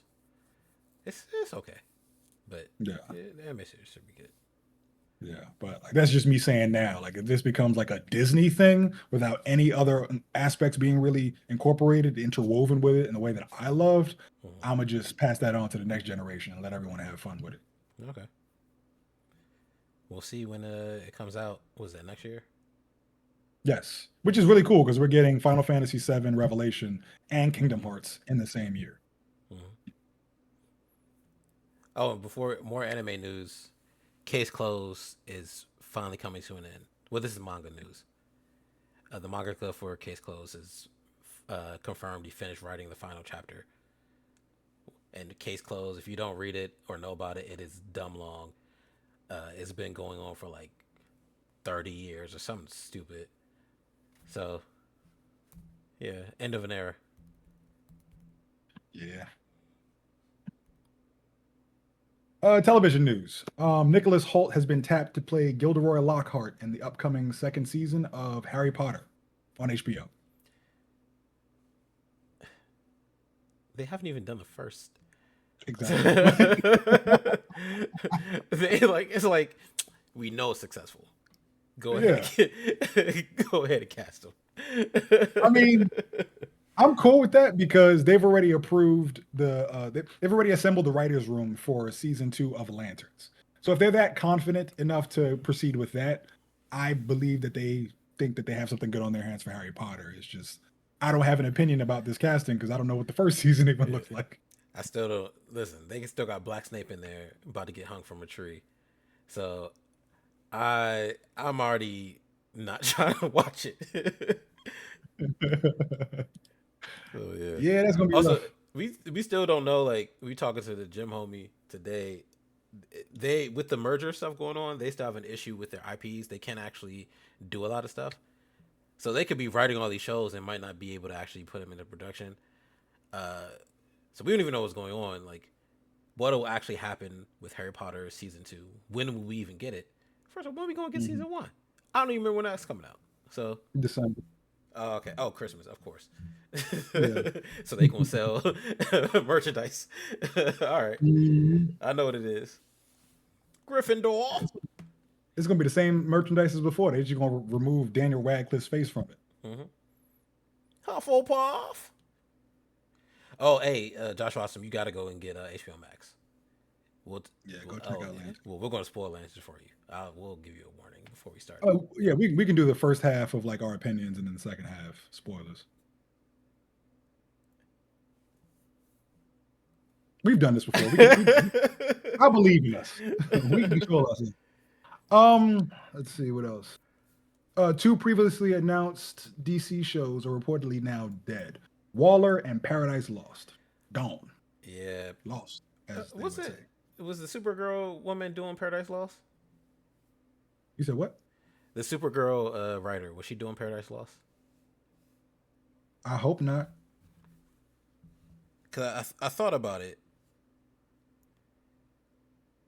It's okay, but Yeah, the anime series should be good. yeah, but like that's just me saying now. Like if this becomes like a Disney thing without any other aspects being really incorporated, interwoven with it in the way that I loved, Hmm. I'm gonna just pass that on to the next generation and let everyone have fun with it. Okay, we'll see when it comes out. Was that next year? Yes, which is really cool because we're getting Final Fantasy VII Revelation and Kingdom Hearts in the same year. Hmm. Oh, and before more anime news, Case Closed is finally coming to an end. Well, this is manga news. The mangaka for Case Closed is confirmed he finished writing the final chapter. And Case Closed, if you don't read it or know about it, it is dumb long. It's been going on for like 30 years or something stupid. So, yeah, end of an era. Yeah. Television news. Nicholas Holt has been tapped to play Gilderoy Lockhart in the upcoming second season of Harry Potter on HBO. They haven't even done the first. Exactly. They like it's like we know it's successful. Go ahead Yeah. go ahead and cast them. I mean, I'm cool with that because they've already approved they've already assembled the writers' room for season 2 of Lanterns. So if they're that confident enough to proceed with that, I believe that they think that they have something good on their hands for Harry Potter. It's just I don't have an opinion about this casting because I don't know what the first season even Yeah. looks like. I still don't listen. They still got Black Snape in there, about to get hung from a tree. So I'm already not trying to watch it. So yeah. Yeah, that's gonna be Also, rough. we still don't know. Like we talking to the gym homie today. They with the merger stuff going on, they still have an issue with their IPs. They can't actually do a lot of stuff. So they could be writing all these shows and might not be able to actually put them into production. Uh, so we don't even know what's going on. Like what will actually happen with Harry Potter season 2? When will we even get it? First of all, when are we gonna get Mhm. season 1? I don't even remember when that's coming out. So December. oh, okay. Oh, Christmas, of course. Yeah. So they gonna sell merchandise. All right, Mhm. I know what it is. Gryffindor. It's, it's gonna be the same merchandise as before. They're just gonna remove Daniel Radcliffe's face from it. Mm-hmm. Hufflepuff. Oh, hey, Josh Watson, you got to go and get HBO Max. We'll, Yeah, we'll go check oh out yeah. Lantern. Well, we're gonna spoil Lancer for you. We'll give you a warning before we start. Oh yeah, we can do the first half of like our opinions and then the second half spoilers. We've done this before. I believe in us. We can control us. Let's see what else. Two previously announced DC shows are reportedly now dead. Waller and Paradise Lost. Gone. Yeah. Lost, as they What's would say. it? Was the Supergirl woman doing Paradise Lost? You said what? The Supergirl writer, was she doing Paradise Lost? I hope not. Cause I thought about it.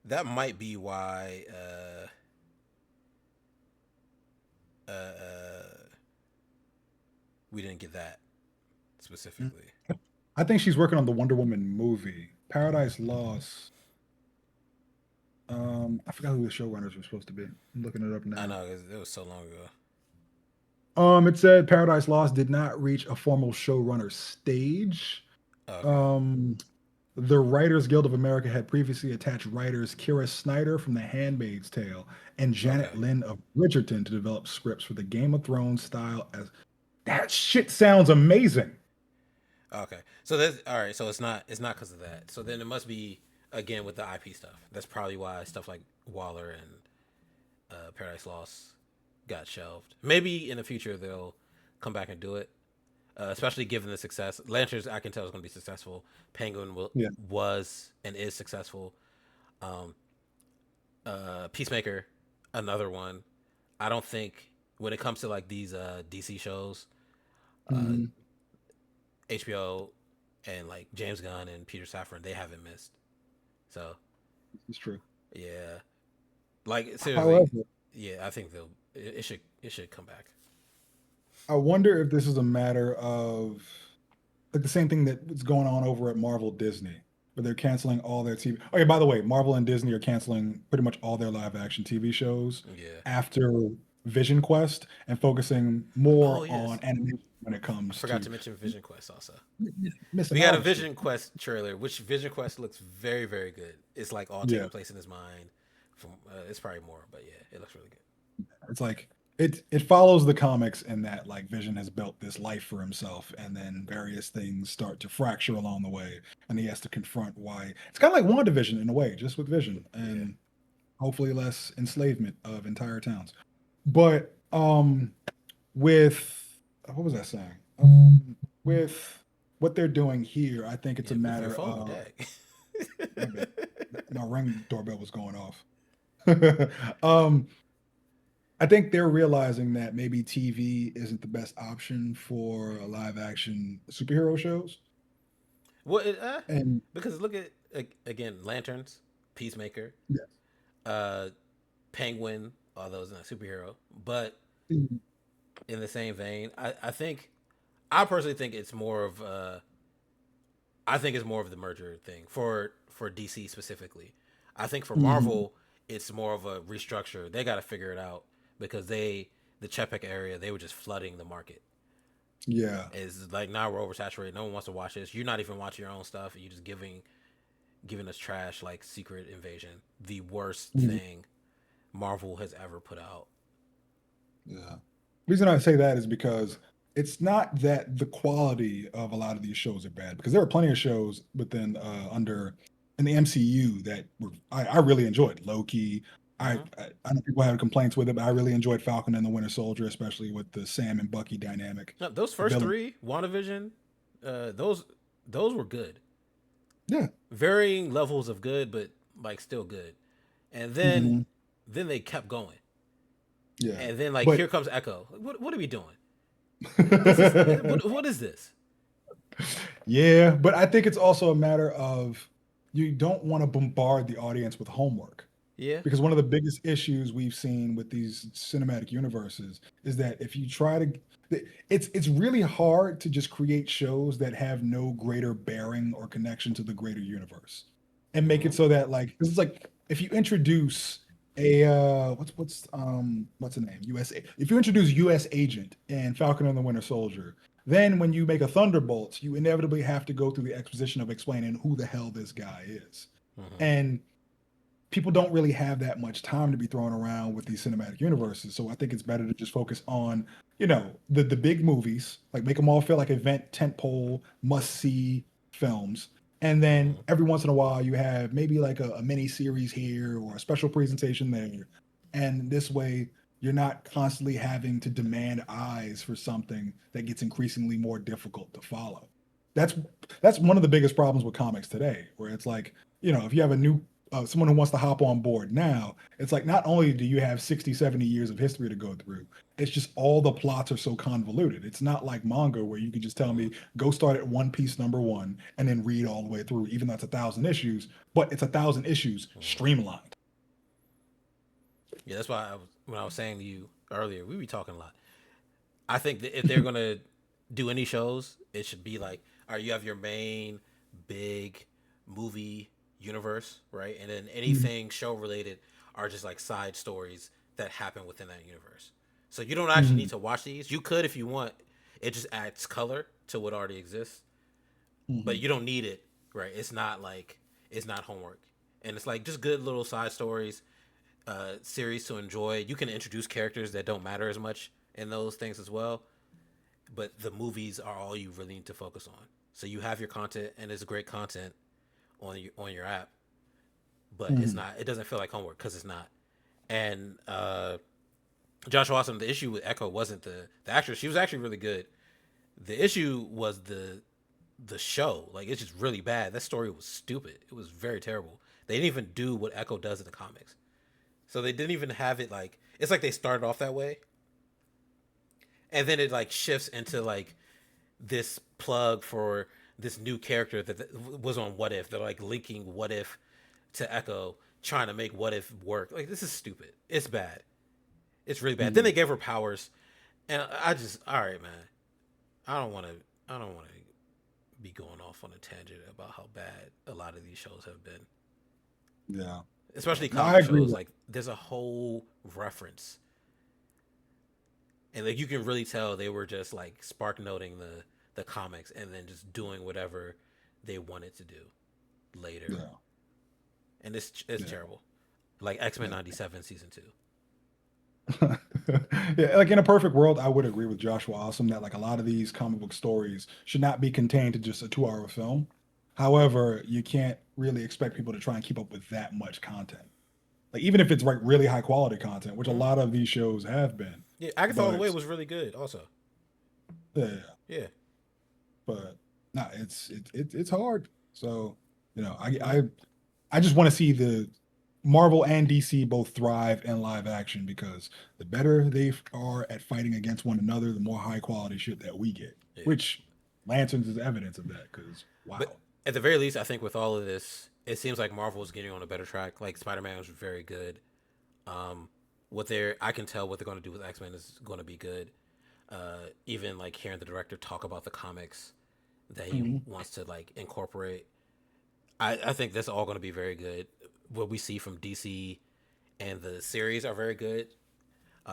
That might be why we didn't get that specifically. I think she's working on the Wonder Woman movie. Paradise Lost. I forgot who the showrunners were supposed to be. I'm looking it up I now. know 'cause it was so long ago. It said Paradise Lost did not reach a formal showrunner stage. Okay. Um, the Writers Guild of America had previously attached writers Kira Snyder from The Handmaid's Tale and Janet Okay. Lynn of Bridgerton to develop scripts for the Game of Thrones style. As that shit sounds amazing. Okay, so that's all right. So it's not because of that. So then it must be again with the IP stuff. That's probably why stuff like Waller and Paradise Lost got shelved. Maybe in the future they'll come back and do it, especially given the success. Lanterns, I can tell, is going to be successful. Penguin Yeah. was and is successful. Um, Peacemaker, another one. I don't think when it comes to like these DC shows, uh, Hmm. HBO and like James Gunn and Peter Safran, they haven't missed. So It's true. yeah, like seriously, However, yeah, I think it should come back. I wonder if this is a matter of like the same thing that's going on over at Marvel Disney, where they're canceling all their TV. Oh yeah, by the way, Marvel and Disney are canceling pretty much all their live action TV shows Yeah. after Vision Quest and focusing Oh more on yes, animation when it I comes forgot to to mention Vision Quest also. missing We got all a the shit. Vision Quest trailer, which Vision Quest looks very very good. It's like all Yeah, taking place in his mind. From it's probably more, but yeah, it looks really good. it's like it follows the comics in that like Vision has built this life for himself, and then various things start to fracture along the way, and he has to confront why. It's kind of like WandaVision in a way, just with Vision, Yeah. and hopefully less enslavement of entire towns. But with what was I saying? With what they're doing here, I think it's Yeah, a move your matter phone, of dag. my bad. My ring doorbell was going off. um, I think they're realizing that maybe TV isn't the best option for live action superhero shows. Well, And because look at again, Lanterns, Peacemaker, yes, uh, Penguin, although it's not a superhero, but in the same vein, I personally think it's more of I think it's more of the merger thing for DC specifically. I think for mhm, Marvel, it's more of a restructure. They got to figure it out because the Chepek area they were just flooding the market. yeah. It's like now we're oversaturated. No one wants to watch this. You're not even watching your own stuff. You're just giving us trash like Secret Invasion, the worst Mhm. thing Marvel has ever put out. Yeah. Reason I say that is because it's not that the quality of a lot of these shows are bad, because there are plenty of shows within under in the MCU that I really enjoyed. Loki. Mm-hmm. I know people have complaints with it, but I really enjoyed Falcon and the Winter Soldier, especially with the Sam and Bucky dynamic. No, those The first villain. three, WandaVision, those were good. Yeah. Varying levels of good, but like still good. And then Hmm. then they kept going. Yeah. And then like here But comes Echo. What are we doing? This is what is this? yeah, but I think it's also a matter of you don't want to bombard the audience with homework. Yeah. Because one of the biggest issues we've seen with these cinematic universes is that if you try to it's really hard to just create shows that have no greater bearing or connection to the greater universe and make Mm-hmm. it so that like this is like if you introduce a what's the name USA if you introduce US Agent and Falcon and the Winter Soldier, then when you make a Thunderbolts you inevitably have to go through the exposition of explaining who the hell this guy is. Mm-hmm. And people don't really have that much time to be thrown around with these cinematic universes. So I think it's better to just focus on, the big movies, like make them all feel like event tentpole must see films. And then Mm-hmm. every once in a while you have maybe like a mini series here or a special presentation there. And this way you're not constantly having to demand eyes for something that gets increasingly more difficult to follow. That's that's one of the biggest problems with comics today, where it's like, if you have a new someone who wants to hop on board now, it's like not only do you have 60, 70 years of history to go through, it's just all the plots are so convoluted. It's not like manga where you can just tell Mm-hmm. me, go start at One Piece #1 and then read all the way through, even though it's 1,000 issues, but it's 1,000 issues Mm-hmm. streamlined. Yeah, that's why when I was saying to you earlier, we be talking a lot. I think that if they're gonna do any shows, it should be like, all right, you have your main big movie universe, right? And then Mhm. anything show related are just like side stories that happen within that universe. So you don't actually need Mhm. to watch these. You could if you want. It just adds color to what already exists, but Mhm. you don't need it, right? It's not like it's not homework, and it's like just good little side stories, series to enjoy. You can introduce characters that don't matter as much in those things as well, but the movies are all you really need to focus on. So you have your content, and it's great content on your app, but it's Mhm. not. It doesn't feel like homework because it's not. And Josh Watson, the issue with Echo wasn't the actress. She was actually really good. The issue was the show. Like it's just really bad. That story was stupid. It was very terrible. They didn't even do what Echo does in the comics. So they didn't even have it like it's like they started off that way, and then it like shifts into like this plug for this new character that was on What If. They're like linking What If to Echo, trying to make What If work. Like this is stupid. It's bad. It's really bad. Then they Mhm. gave her powers, and I just all right, man. I don't want to. I don't want to be going off on a tangent about how bad a lot of these shows have been, Yeah. Yeah. especially No, I comic agree shows. with Like there's a whole reference, and like you can really tell they were just like spark noting the comics and then just doing whatever they wanted to do later, yeah. and it's Yeah. terrible. Like X-Men Yeah. '97 season two. Yeah, like in a perfect world, I would agree with Joshua Awesome that like a lot of these comic book stories should not be contained to just a 2 hour film. However, you can't really expect people to try and keep up with that much content. Like even if it's like really high quality content, which a Mm-hmm. lot of these shows have been. Yeah, Agatha All the Way But was really good. Also, yeah, yeah. but no, it's hard. So, I Mm-hmm. I just want to see the Marvel and DC both thrive in live action because the better they are at fighting against one another, the more high quality shit that we get. Yeah, Which Lanterns is evidence of that. Because but wow, at the very least, I think with all of this, it seems like Marvel is getting on a better track. Like Spider-Man was very good. Um, what they're I can tell what they're going to do with X-Men is going to be good. Even like hearing the director talk about the comics that he hmm wants to like incorporate, I think that's all going to be very good. What we see from DC and the series are very good.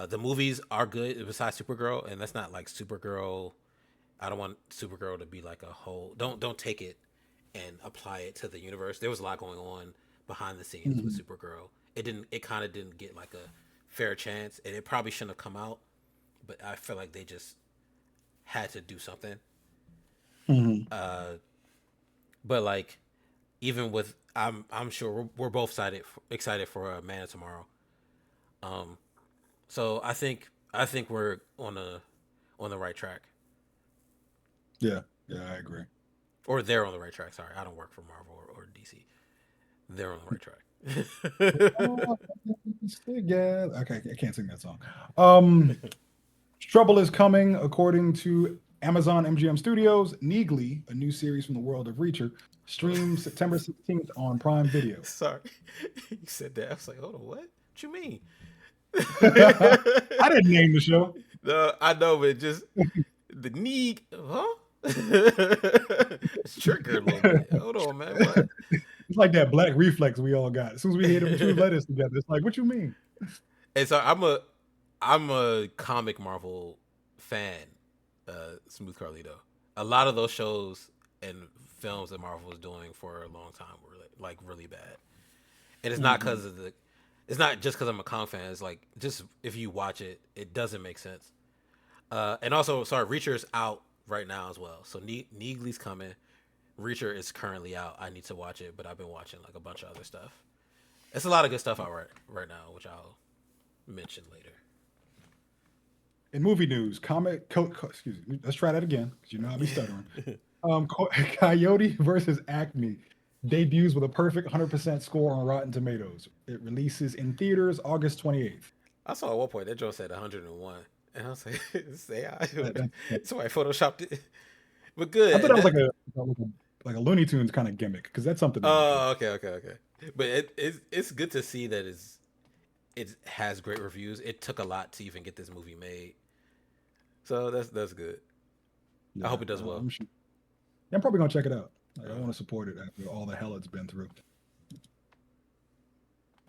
The movies are good besides Supergirl, and that's not like Supergirl. I don't want Supergirl to be like a whole. Don't take it and apply it to the universe. There was a lot going on behind the scenes with hmm Supergirl. It didn't. It kind of didn't get like a fair chance, and it probably shouldn't have come out. But I feel like they just had to do something. hmm But like even with, I'm sure we're both excited for Man of Tomorrow. Um, so I think we're on the right track, yeah, yeah, I agree. or they're on the right track. Sorry, I don't work for Marvel or DC. They're on the right track. Oh, yeah, okay, I can't sing that song. Um, Trouble is coming, according to Amazon MGM Studios. Neegly, a new series from the world of Reacher, streams September 16th on Prime Video. Sorry, you said that. I was like, hold on, what? What you mean? I didn't name the show. No, I know, but just the need, huh? It's triggered a little bit. Hold on, man. What? It's like that black reflex we all got. As soon as we hear them two letters together, it's like, what you mean? And so I'm a comic Marvel fan. Smooth Carlito. A lot of those shows and films that Marvel was doing for a long time were like really bad. And it's not Mhm. because of the. It's not just because I'm a comic fan. It's like just if you watch it, it doesn't make sense. And also, sorry, Reacher's out right now as well. So Neegly's coming. Reacher is currently out. I need to watch it, but I've been watching like a bunch of other stuff. It's a lot of good stuff out right now, which I'll mention later. In movie news, excuse me, let's try that again because you know I'll be stuttering. Coyote versus Acme debuts with a perfect 100% score on Rotten Tomatoes. It releases in theaters August 28th. I saw at one point that Joe said 101, and I was like, "Say I." That- Somebody photoshopped it, but I good. thought that And was that, like a Looney Tunes kind of gimmick because that's something they would do. oh, okay. But it's good to see that it has great reviews. It took a lot to even get this movie made, so that's good. I Yeah, hope it does well. I'm probably gonna check it out. Like, I Uh, want to support it after all the hell it's been through.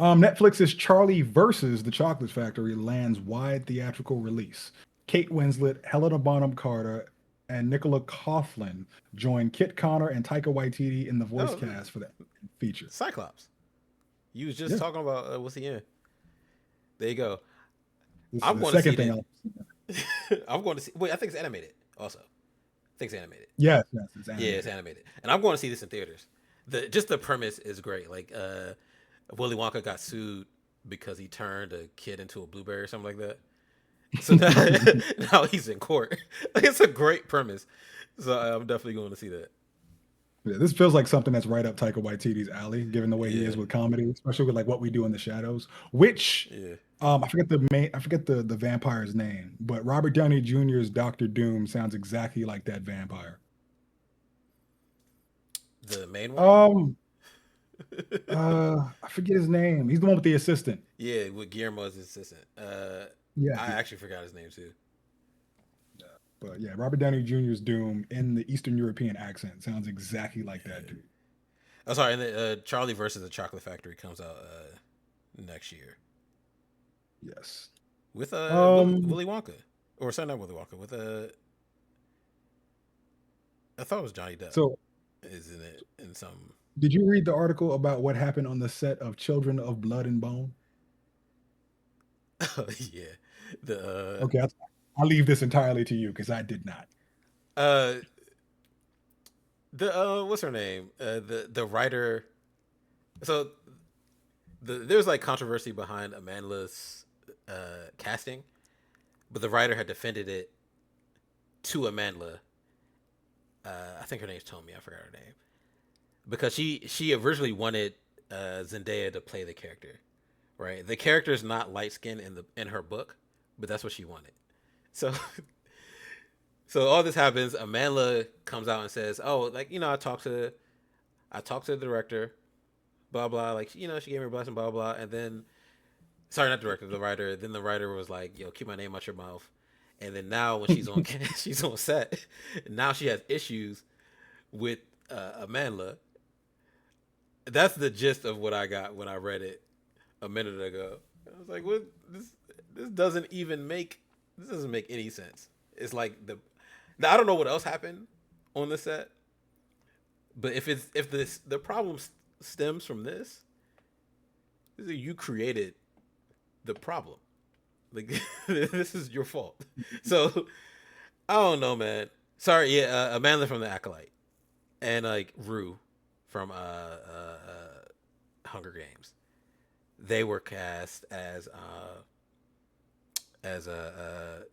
Netflix's Charlie versus the Chocolate Factory lands wide theatrical release. Kate Winslet, Helena Bonham Carter, and Nicola Coughlan join Kit Connor and Taika Waititi in the voice oh, cast for the feature. Cyclops. You was just Yeah, talking about what's he in? There you go. this is I'm the going to see second thing that. I'll. I'm going to see. Wait, I think it's animated also. think it's animated. Yes, yes, it's Yeah, it's animated. animated, and I'm going to see this in theaters. The premise is great. Like Willy Wonka got sued because he turned a kid into a blueberry or something like that. So now, now he's in court. Like, it's a great premise. So I'm definitely going to see that. Yeah, this feels like something that's right up Taika Waititi's alley, given the way he Yeah, is with comedy, especially with like What We Do in the Shadows. Which yeah. I forget the vampire's name, but Robert Downey Jr.'s Doctor Doom sounds exactly like that vampire. The main one. Um, I forget his name. He's the one with the assistant. Yeah, with Guillermo's assistant. Yeah, I actually forgot his name too. but yeah, Robert Downey Jr.'s Doom in the Eastern European accent sounds exactly like that Yeah. dude. Oh, sorry. And the Charlie versus the Chocolate Factory comes out next year Yes. with Um, Willy Wonka, or sorry, not Willy Wonka. With I thought it was Johnny Depp so is in it in some. did you read the article about what happened on the set of Children of Blood and Bone? Yeah, the Okay, I'll leave this entirely to you because I did not. uh uh what's her name? The writer. So there's like controversy behind Amanda's casting, but the writer had defended it to Amanda. I think her name's Tommy. I forgot her name because she originally wanted Zendaya to play the character. Right, the character is not light skinned in her book, but that's what she wanted. So so all this happens. Amanda comes out and says, "Oh, like I talked to the director, blah blah. Like she gave me a blessing, blah blah." And then sorry, not the director, the writer. Then the writer was like, "Yo, keep my name out your mouth." And then now when she's on she's on set, now she has issues with Amanda. That's the gist of what I got when I read it a minute ago. I was like, "What? This doesn't even make this doesn't make any sense." It's like I don't know what else happened on the set, but if this the problem stems from this, you created the problem. Like this is your fault. So I don't know, man. Sorry, yeah, Amanda from the Acolyte and like Rue from Hunger Games. They were cast as a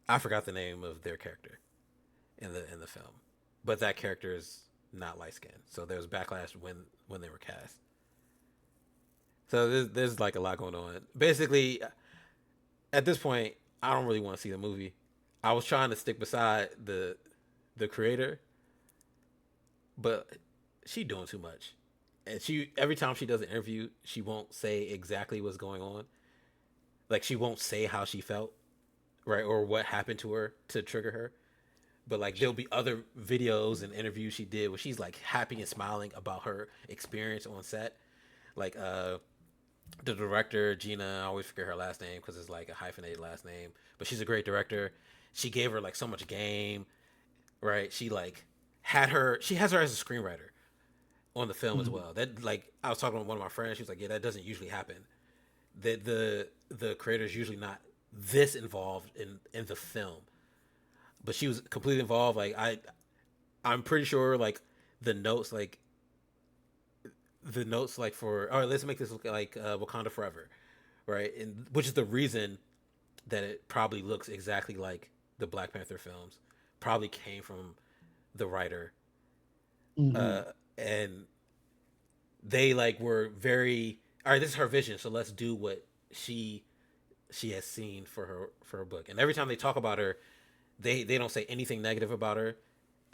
I forgot the name of their character in the film, but that character is not light skinned. So there was backlash when they were cast. So there's like a lot going on. Basically, at this point, I don't really want to see the movie. I was trying to stick beside the creator, but she doing too much. And she every time she does an interview, she won't say exactly what's going on. Like she won't say how she felt, right, or what happened to her to trigger her. But like there'll be other videos and interviews she did where she's like happy and smiling about her experience on set. Like the director Gina, I always forget her last name because it's like a hyphenated last name, but she's a great director. She gave her like so much game, right? She has her as a screenwriter on the film as Mhm. well. That like I was talking with one of my friends, she was like, yeah, that doesn't usually happen. The creator is usually not this involved in the film, but she was completely involved. Like I'm pretty sure like the notes like the notes like for all right, let's make this look like Wakanda Forever, right? And which is the reason that it probably looks exactly like the Black Panther films. Probably came from the writer, Mhm. uh, and they like were very all right. This is her vision, so let's do what she she has seen for her book. And every time they talk about her, they don't say anything negative about her,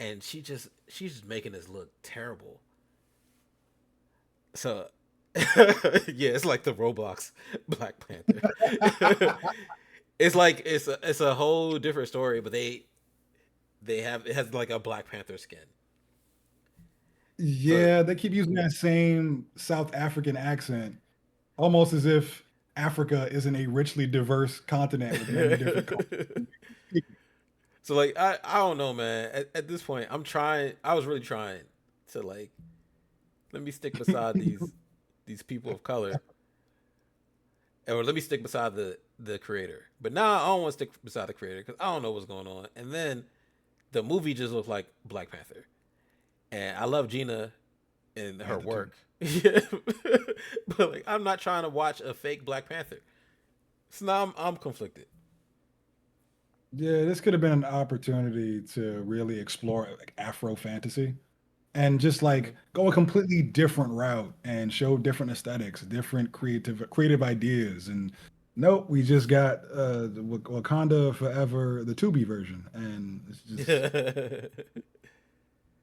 and she's just making this look terrible. So yeah, it's like the Roblox Black Panther. It's like it's a whole different story, but they have it has like a Black Panther skin. So Yeah, they keep using that same South African accent, almost as if Africa isn't a richly diverse continent with many different cultures. so like I don't know, man. At this point, I'm trying. I was really trying to like let me stick beside these people of color, or let me stick beside the creator. But now I don't want to stick beside the creator because I don't know what's going on. And then The movie just looked like Black Panther, and I love Gina and her Panther too. work. Yeah, but like, I'm not trying to watch a fake Black Panther. So now I'm conflicted. Yeah, this could have been an opportunity to really explore like Afro fantasy and just like Mhm. go a completely different route and show different aesthetics, different creative ideas. And nope, we just got the Wakanda Forever, the Tubi version, and it's just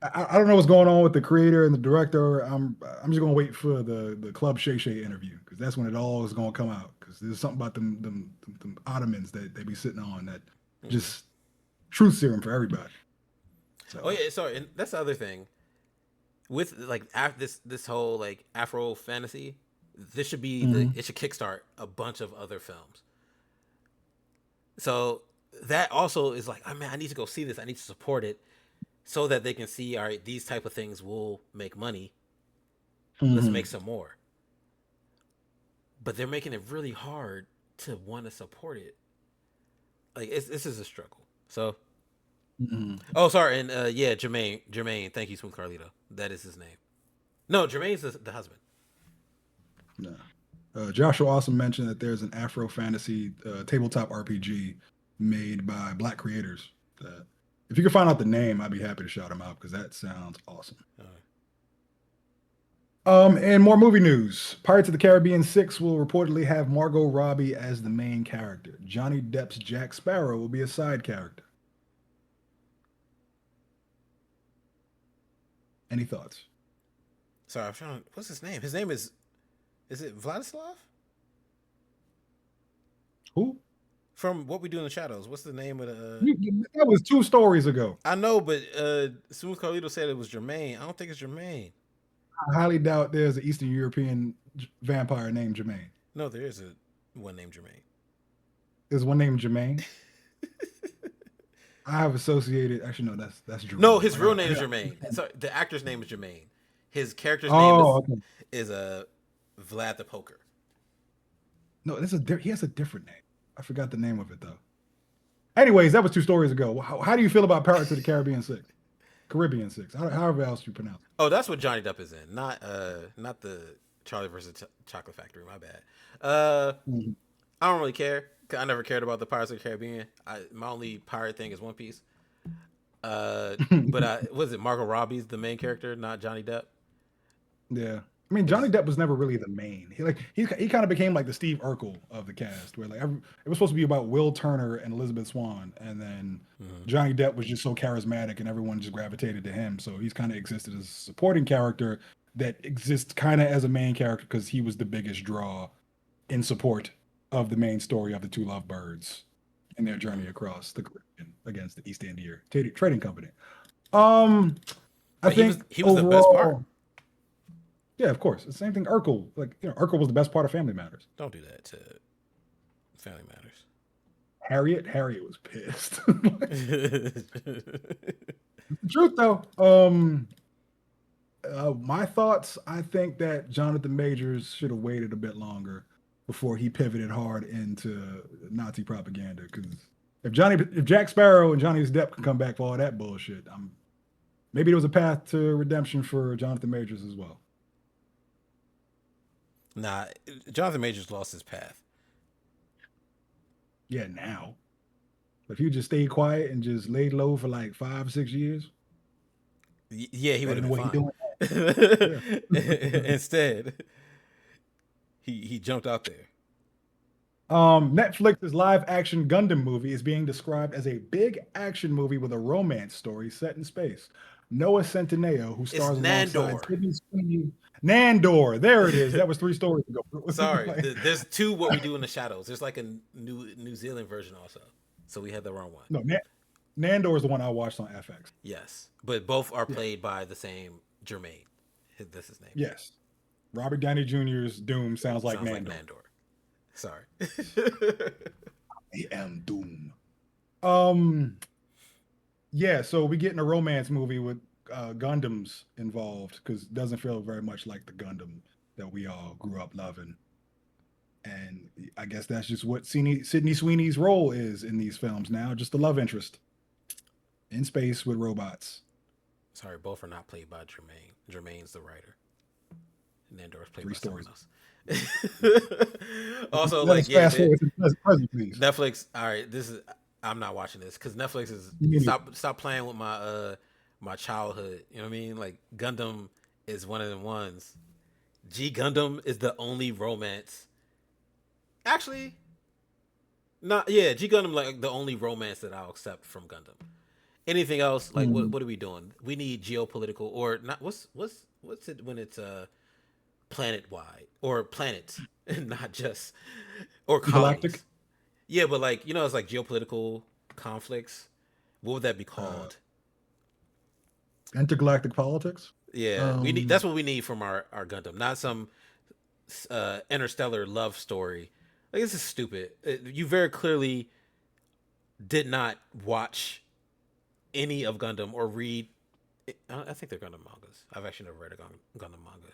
I don't know what's going on with the creator and the director. I'm just gonna wait for the Club Shay Shay interview because that's when it all is gonna come out. Because there's something about them Ottomans that they be sitting on that Mhm. just truth serum for everybody. Oh So, yeah, sorry, and that's the other thing with like this whole like Afro fantasy. This should be the mhm. it should kickstart a bunch of other films. So that also is like, I mean, I need to go see this. I need to support it so that they can see, all right, these type of things will make money. Let's make Mhm. some more. But they're making it really hard to want to support it. Like this is a struggle. So, Mhm. oh, sorry, and yeah, Jermaine, thank you, Smooth Carlito. That is his name. No, Jermaine's the husband. No. Joshua also mentioned that there's an Afro fantasy tabletop RPG made by Black creators. That if you could find out the name, I'd be happy to shout him out because that sounds awesome. Uh, And more movie news. Pirates of the Caribbean 6 will reportedly have Margot Robbie as the main character. Johnny Depp's Jack Sparrow will be a side character. Any thoughts? sorry, I'm trying. What's his name? His name is it Vladislav Who? from What We Do in the Shadows? What's the name of the? That was 2 stories ago. I know, but Smooth Carlito said it was Jermaine. I don't think it's Jermaine. I highly doubt there's an Eastern European vampire named Jermaine. No, there is a one named Jermaine. There's one named Jermaine. I have associated. Actually, no, that's No, Jerome. his real name is Jermaine. So the actor's name is Jermaine. His character's name Oh, okay. is Vlad the Poker. No, he has a different name. I forgot the name of it though. Anyways, that was 2 stories ago. How do you feel about Pirates of the Caribbean 6? Caribbean 6, however else you pronounce it. Oh, that's what Johnny Depp is in, not the Charlie versus Chocolate Factory. My bad. Uh, Mhm. I don't really care. I never cared about the Pirates of the Caribbean. My only pirate thing is One Piece. But was it Margot Robbie's the main character, not Johnny Depp? Yeah. I mean, Johnny Because Depp was never really the main. He kind of became like the Steve Urkel of the cast, where it was supposed to be about Will Turner and Elizabeth Swann, and then Johnny Depp was just so charismatic, and everyone just gravitated to him. So he's kind of existed as a supporting character that exists kind of as a main character because he was the biggest draw in support of the main story of the two lovebirds in their journey across the Caribbean against the East India Trading Company. Um, I but think he was the best part. overall. Yeah, of course. The same thing. Urkel, like Urkel was the best part of Family Matters. Don't do that to Family Matters. Harriet was pissed. But The truth, though. My thoughts. I think that Jonathan Majors should have waited a bit longer before he pivoted hard into Nazi propaganda. Because if Jack Sparrow and Johnny Depp could come back for all that bullshit, maybe there was a path to redemption for Jonathan Majors as well. nah, Jonathan Majors lost his path. Yeah, now. But if you just stayed quiet and just laid low for like 5, 6 years, Yeah, he would better have than been what he fine. doing. Yeah. Instead, he jumped out there. Netflix's live action Gundam movie is being described as a big action movie with a romance story set in space. Noah Centineo, who It's stars alongside Nandor. Sydney Sweeney, Nandor. There it is. That was 3 stories ago. Sorry, Like, there's two What We Do in the Shadows. There's like a New Zealand version also. So we had the wrong one. no, Nandor is the one I watched on FX. Yes, but both are Yeah. played by the same Jermaine. That's his name. Yes. Robert Downey Jr.'s Doom sounds like Sounds like Nandor. Nandor. Sorry. I am Doom. Um, yeah, so we getting a romance movie with Gundams involved because it doesn't feel very much like the Gundam that we all grew up loving. And I guess that's just what Sydney Sweeney's role is in these films now, just the love interest. in space with robots. Sorry, both are not played by Jermaine. Jermaine's the writer, and Nandor's played Three by someone stories. else. Also, Let like, us yeah, fast forward to the present, please. Netflix. All right, this is. I'm not watching this because Netflix is Me neither. stop playing with my childhood. You know what I mean? Like Gundam is one of the ones. G Gundam is the only romance. Actually, not yeah. G Gundam like the only romance that I'll accept from Gundam. Anything else, like Mm. what are we doing? We need geopolitical or not. What's it when it's planet wide or planets, not just or Galactic, colonies. Yeah, but like it's like geopolitical conflicts. What would that be uh, called? intergalactic politics. Yeah, we need. Um, That's what we need from our Gundam, not some interstellar love story. Like this is stupid. You very clearly did not watch any of Gundam or read. I think they're Gundam mangas. I've actually never read a Gundam manga,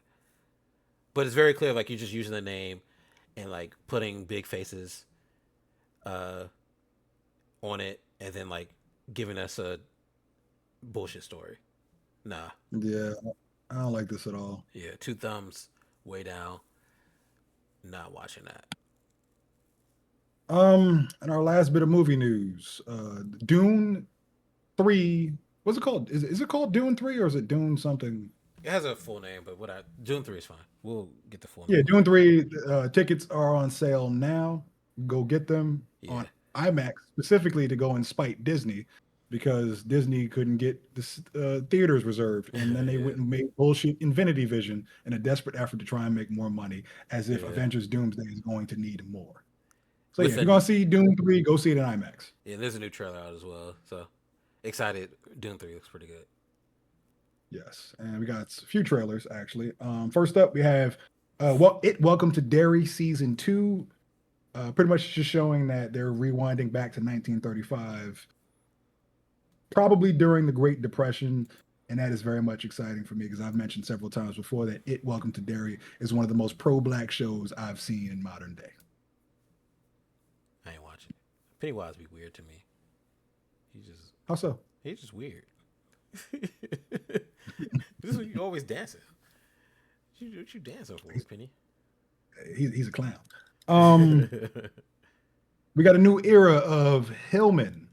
but it's very clear like you're just using the name and like putting big faces uh, on it, and then like giving us a bullshit story. Nah, yeah, I don't like this at all. yeah, two thumbs way down. Not watching that. And our last bit of movie news, Dune 3. What's it called? Is it called Dune 3 or is it Dune something? It has a full name, but what I June 3 is fine. We'll get the full Yeah, name Dune later. 3 tickets are on sale now. Go get them Yeah, on IMAX specifically to go and spite Disney because Disney couldn't get the theaters reserved. And then they yeah, went and made bullshit Infinity Vision in a desperate effort to try and make more money as if yeah. Avengers Doomsday is going to need more. So yeah, With if you're going an to see Dune 3, go see it in IMAX. yeah, there's a new trailer out as well. So excited. Dune 3 looks pretty good. Yes, and we got a few trailers actually. First up, we have Welcome to Derry season 2. Pretty much just showing that they're rewinding back to 1935, probably during the Great Depression, and that is very much exciting for me because I've mentioned several times before that Welcome to Derry is one of the most pro-black shows I've seen in modern day. I ain't watching it. Pennywise be weird to me. He's just How so? he's just weird. This is what you always dancing. What you dancing for, He's, Penny? he's a clown. Um, we got a new era of Hillman.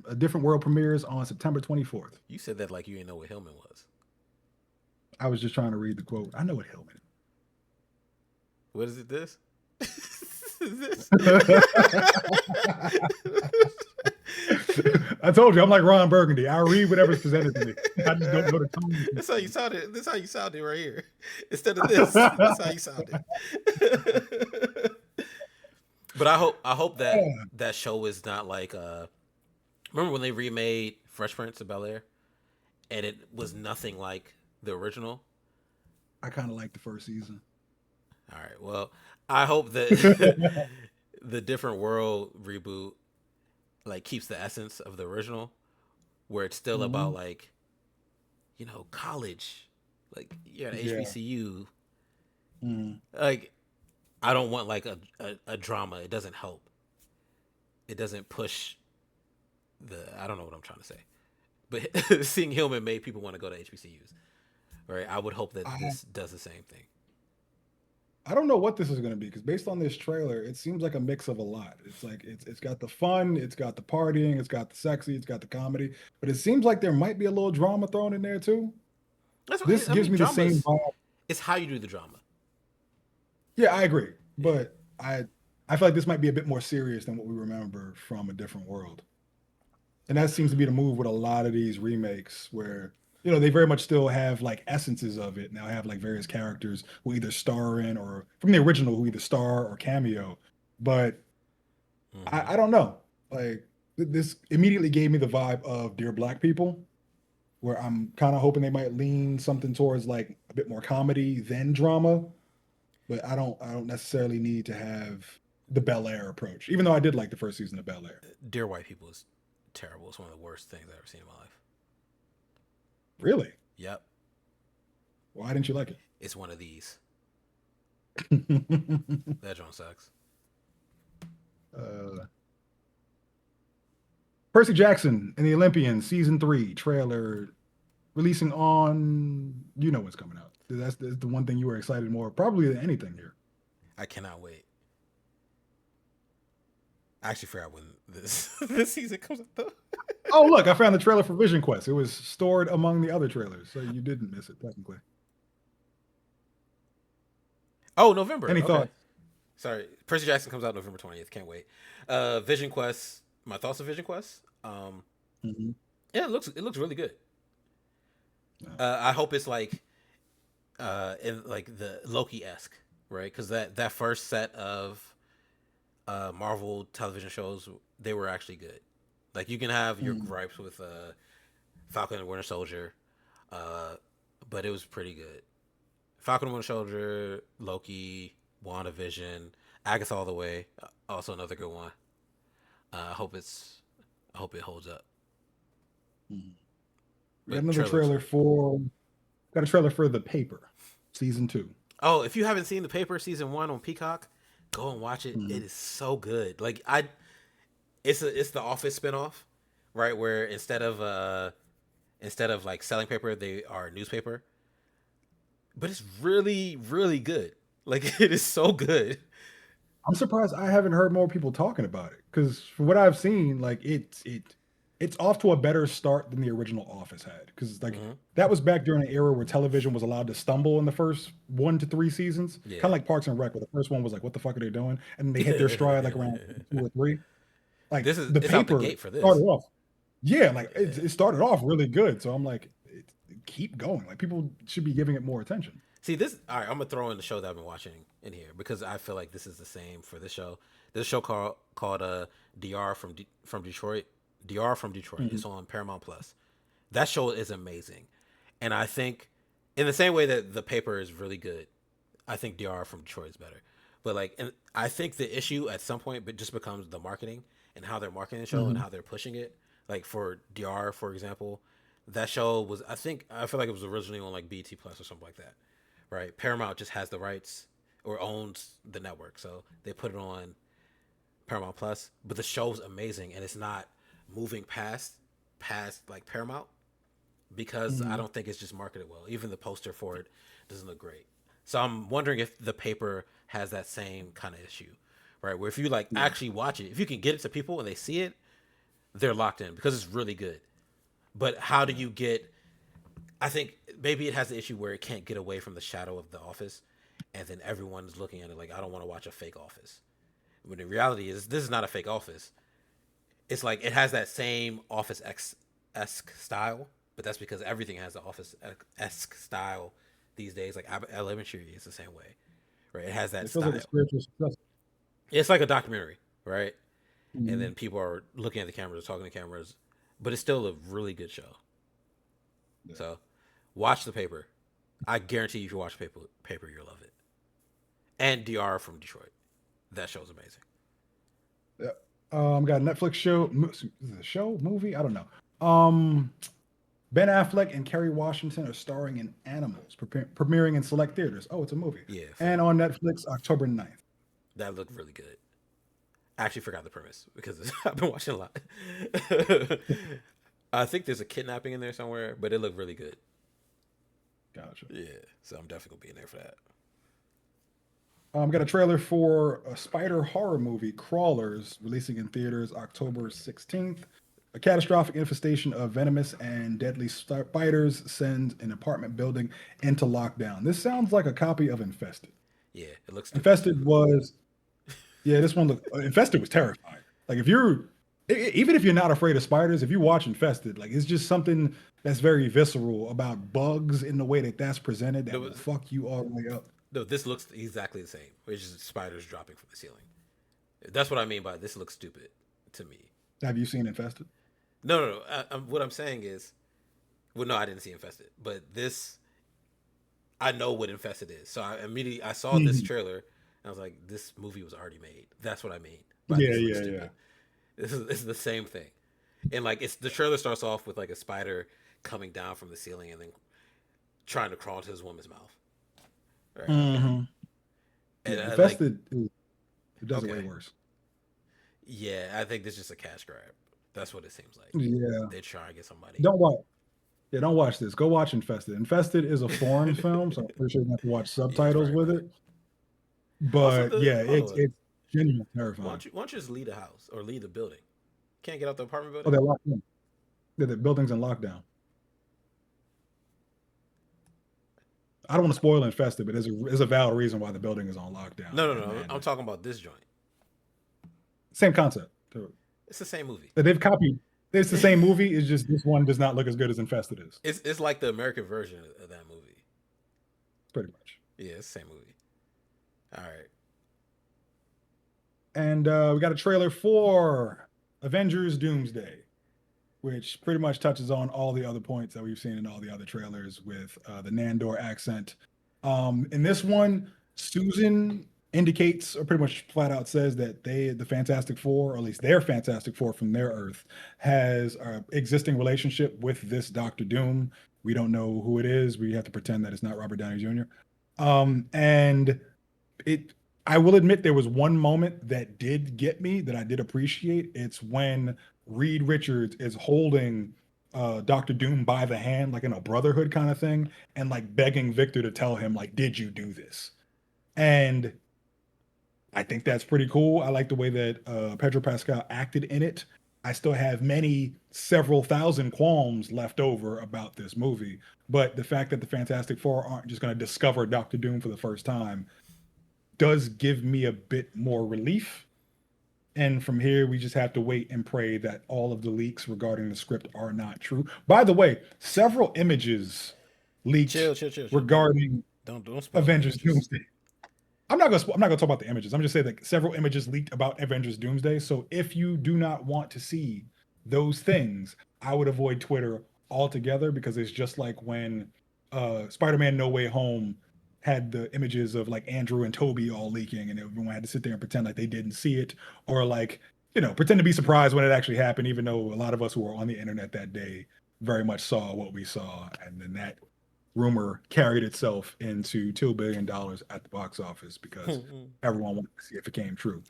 A Different World premieres on September 24th. You said that like you didn't know what Hillman was. I was just trying to read the quote. I know what Hillman. What is it? This? This? I told you, I'm like Ron Burgundy. I read whatever's presented to me. I just don't know the tone. That's how you sounded. This how you sounded right here. Instead of this, that's how you sounded. But I hope that show is not like remember when they remade Fresh Prince of Bel Air and it was nothing like the original. I kind of like the first season. All right, well, I hope that the Different World reboot like keeps the essence of the original, where it's still about Mhm. like college, like you're at Yeah. HBCU. Mm. Like I don't want like a drama. It doesn't help. It doesn't push the. I don't know what I'm trying to say, but seeing Hillman made people want to go to HBCUs. Right. I would hope that I, this does the same thing. I don't know what this is going to be because based on this trailer, it seems like a mix of a lot. It's like it's got the fun, it's got the partying, it's got the sexy, it's got the comedy, but it seems like there might be a little drama thrown in there too. That's what This I gives mean. me the same Dramas. vibe. It's how you do the drama. Yeah, I agree, Yeah. but I feel like this might be a bit more serious than what we remember from A Different World. And that seems to be the move with a lot of these remakes where they very much still have like essences of it. Now have like various characters who either star in or from the original who either star or cameo. But Mm-hmm. I don't know. Like this immediately gave me the vibe of Dear Black People, where I'm kind of hoping they might lean something towards like a bit more comedy than drama. But I don't necessarily need to have the Bel Air approach, even though I did like the first season of Bel Air. Dear White People is terrible. It's one of the worst things I've ever seen in my life. Really? Yep. Why didn't you like It's one of these. That drone sucks. uh, Percy Jackson and the Olympians season 3 trailer releasing on. You know what's coming out. That's the one thing you were excited more probably than anything here. I cannot wait. I actually forgot when this this season comes out though. Oh, look, I found the trailer for Vision Quest. It was stored among the other trailers, so you didn't miss it technically. Oh, November. Any Okay. thoughts? Sorry. Percy Jackson comes out November 20th. Can't wait. Vision Quest. My thoughts of Vision Quest. Mhm. Yeah, it looks really good. No. I hope it's like in like the Loki esque, right? Because that first set of Marvel television shows, they were actually good. Like you can have your Mm. gripes with Falcon and Winter Soldier, uh, but it was pretty good. Falcon and Winter Soldier, Loki, WandaVision, Agatha All the Way, also another good one. I hope I hope it holds up. Mm. We got But another trailer looks trailer good. for got a trailer for The Paper, season 2. Oh, if you haven't seen The Paper season 1 on Peacock, go and watch it. Mhm. It is so good. Like it's the Office spinoff, right? Where instead of like selling paper, they are newspaper. But it's really really good. Like it is so good. I'm surprised I haven't heard more people talking about it because from what I've seen, like it's off to a better start than the original Office had. Because like Hmm. that was back during an era where television was allowed to stumble in the first 1 to 3 seasons, kind Yeah. of like Parks and Rec, where the first one was like, "What the fuck are they doing?" and then they hit their stride like around 2 or 3. Like This is the it's out the paper gate for started this. off, yeah, like Yeah. it started off really good. So I'm like, keep going. Like people should be giving it more attention. See this. All right, I'm gonna throw in the show that I've been watching in here because I feel like this is the same for this show. This show called Dr. From Detroit. Dr. from Detroit. Mhm. It's on Paramount Plus. That show is amazing, and I think in the same way that The Paper is really good, I think Dr. from Detroit is better. But like, and I think the issue at some point, but just becomes the marketing and how they're marketing the show and Mhm. how they're pushing it. Like for Dr. for example, that show was I feel like it was originally on like BT Plus or something like that, right? Paramount just has the rights or owns the network, so they put it on Paramount Plus. But the show's amazing, and it's not moving past like Paramount because I Mhm. don't think it's just marketed well. Even the poster for it doesn't look great. So I'm wondering if The Paper has that same kind of issue, right? Where if you like Yeah. actually watch it, if you can get it to people and they see it, they're locked in because it's really good. But how do Yeah. you get? I think maybe it has the issue where it can't get away from the shadow of The Office, and then everyone's looking at it like I don't want to watch a fake Office. When the reality is this is not a fake Office. It's like it has that same Office X esque style, but that's because everything has the Office esque style these days. Like Elementary is the same way, right? It has that It feels like a style. spiritual successor. It's like a documentary, right? And Mhm. then people are looking at the cameras, talking to cameras, but it's still a really good show. Yeah. So watch The Paper. I guarantee you, if you watch Paper, you'll love it. And Dr. from Detroit. That show's amazing. Yeah. Got a Netflix show. Is it a show? Movie? I don't know. Ben Affleck and Kerry Washington are starring in Animals, premiering in select theaters. Oh, it's a movie. Yeah, And on Netflix, October 9th. that looked really good. I actually forgot the premise because I've been watching a lot. I think there's a kidnapping in there somewhere, but it looked really good. Gotcha. Yeah, so I'm definitely gonna be in there for that. Got a trailer for a spider horror movie, Crawlers, releasing in theaters October 16th. A catastrophic infestation of venomous and deadly spiders sends an apartment building into lockdown. This sounds like a copy of Infested. Yeah, it looks stupid too. Infested was Yeah, this one looked Infested was terrifying. Like if you're even if you're not afraid of spiders, if you watch Infested, like it's just something that's very visceral about bugs in the way that that's presented that No, will fuck you all the way up. no, this looks exactly the same. It's just spiders dropping from the ceiling. That's what I mean by this looks stupid to me. Have you seen Infested? No. What I'm saying is, well, no, I didn't see Infested, but this I know what Infested is. So I saw this Mhm. trailer and I was like, this movie was already made. That's what I mean by Yeah, this looks yeah, yeah. stupid. This is the same thing. And like it's the trailer starts off with like a spider coming down from the ceiling and then trying to crawl into this woman's mouth. Right. Okay. Hmm. And Yeah, like Infested it does it way okay. worse. Yeah, I think this is just a cash grab. That's what it seems like. Yeah, They're trying to get somebody. don't watch. Yeah, don't watch this. Go watch Infested. Infested is a foreign film, so I'm pretty sure you have to watch Yeah, it's subtitles probably with not. it. Also, But the yeah, hold it's on. it's genuinely terrifying. Why don't you just leave the house or leave the building? Can't get out the apartment Oh, building. they're locked in. The building's in lockdown. I don't want to spoil Infested, but there's a valid reason why the building is on lockdown. No. I'm And talking about this joint. same concept. It's the same movie. That they've copied. It's the same movie. It's just this one does not look as good as Infested is. It's like the American version of that movie. Pretty much. Yeah, it's the same movie. All right. And we got a trailer for Avengers Doomsday, which pretty much touches on all the other points that we've seen in all the other trailers with the Nandor accent. In this one, Susan indicates, or pretty much flat out says that the Fantastic Four, or at least their Fantastic Four from their Earth, has an existing relationship with this Doctor Doom. We don't know who it is. We have to pretend that it's not Robert Downey Jr. And it I will admit there was one moment that did get me that I did appreciate. It's when Reed Richards is holding Doctor Doom by the hand, like in a brotherhood kind of thing, and like begging Victor to tell him, like, did you do this? And I think that's pretty cool. I like the way that Pedro Pascal acted in it. I still have several thousand qualms left over about this movie, but the fact that the Fantastic Four aren't just going to discover Doctor Doom for the first time does give me a bit more relief. And from here, we just have to wait and pray that all of the leaks regarding the script are not true. By the way, several images leaked Chill. regarding Don't spoil the Avengers images. Doomsday. I'm not gonna talk about the images. I'm just saying that several images leaked about Avengers Doomsday. So if you do not want to see those things, I would avoid Twitter altogether because it's just like when Spider-Man No Way Home had the images of like Andrew and Toby all leaking, and everyone had to sit there and pretend like they didn't see it, or like pretend to be surprised when it actually happened, even though a lot of us who were on the internet that day very much saw what we saw, and then that rumor carried itself into $2 billion at the box office because everyone wanted to see if it came true.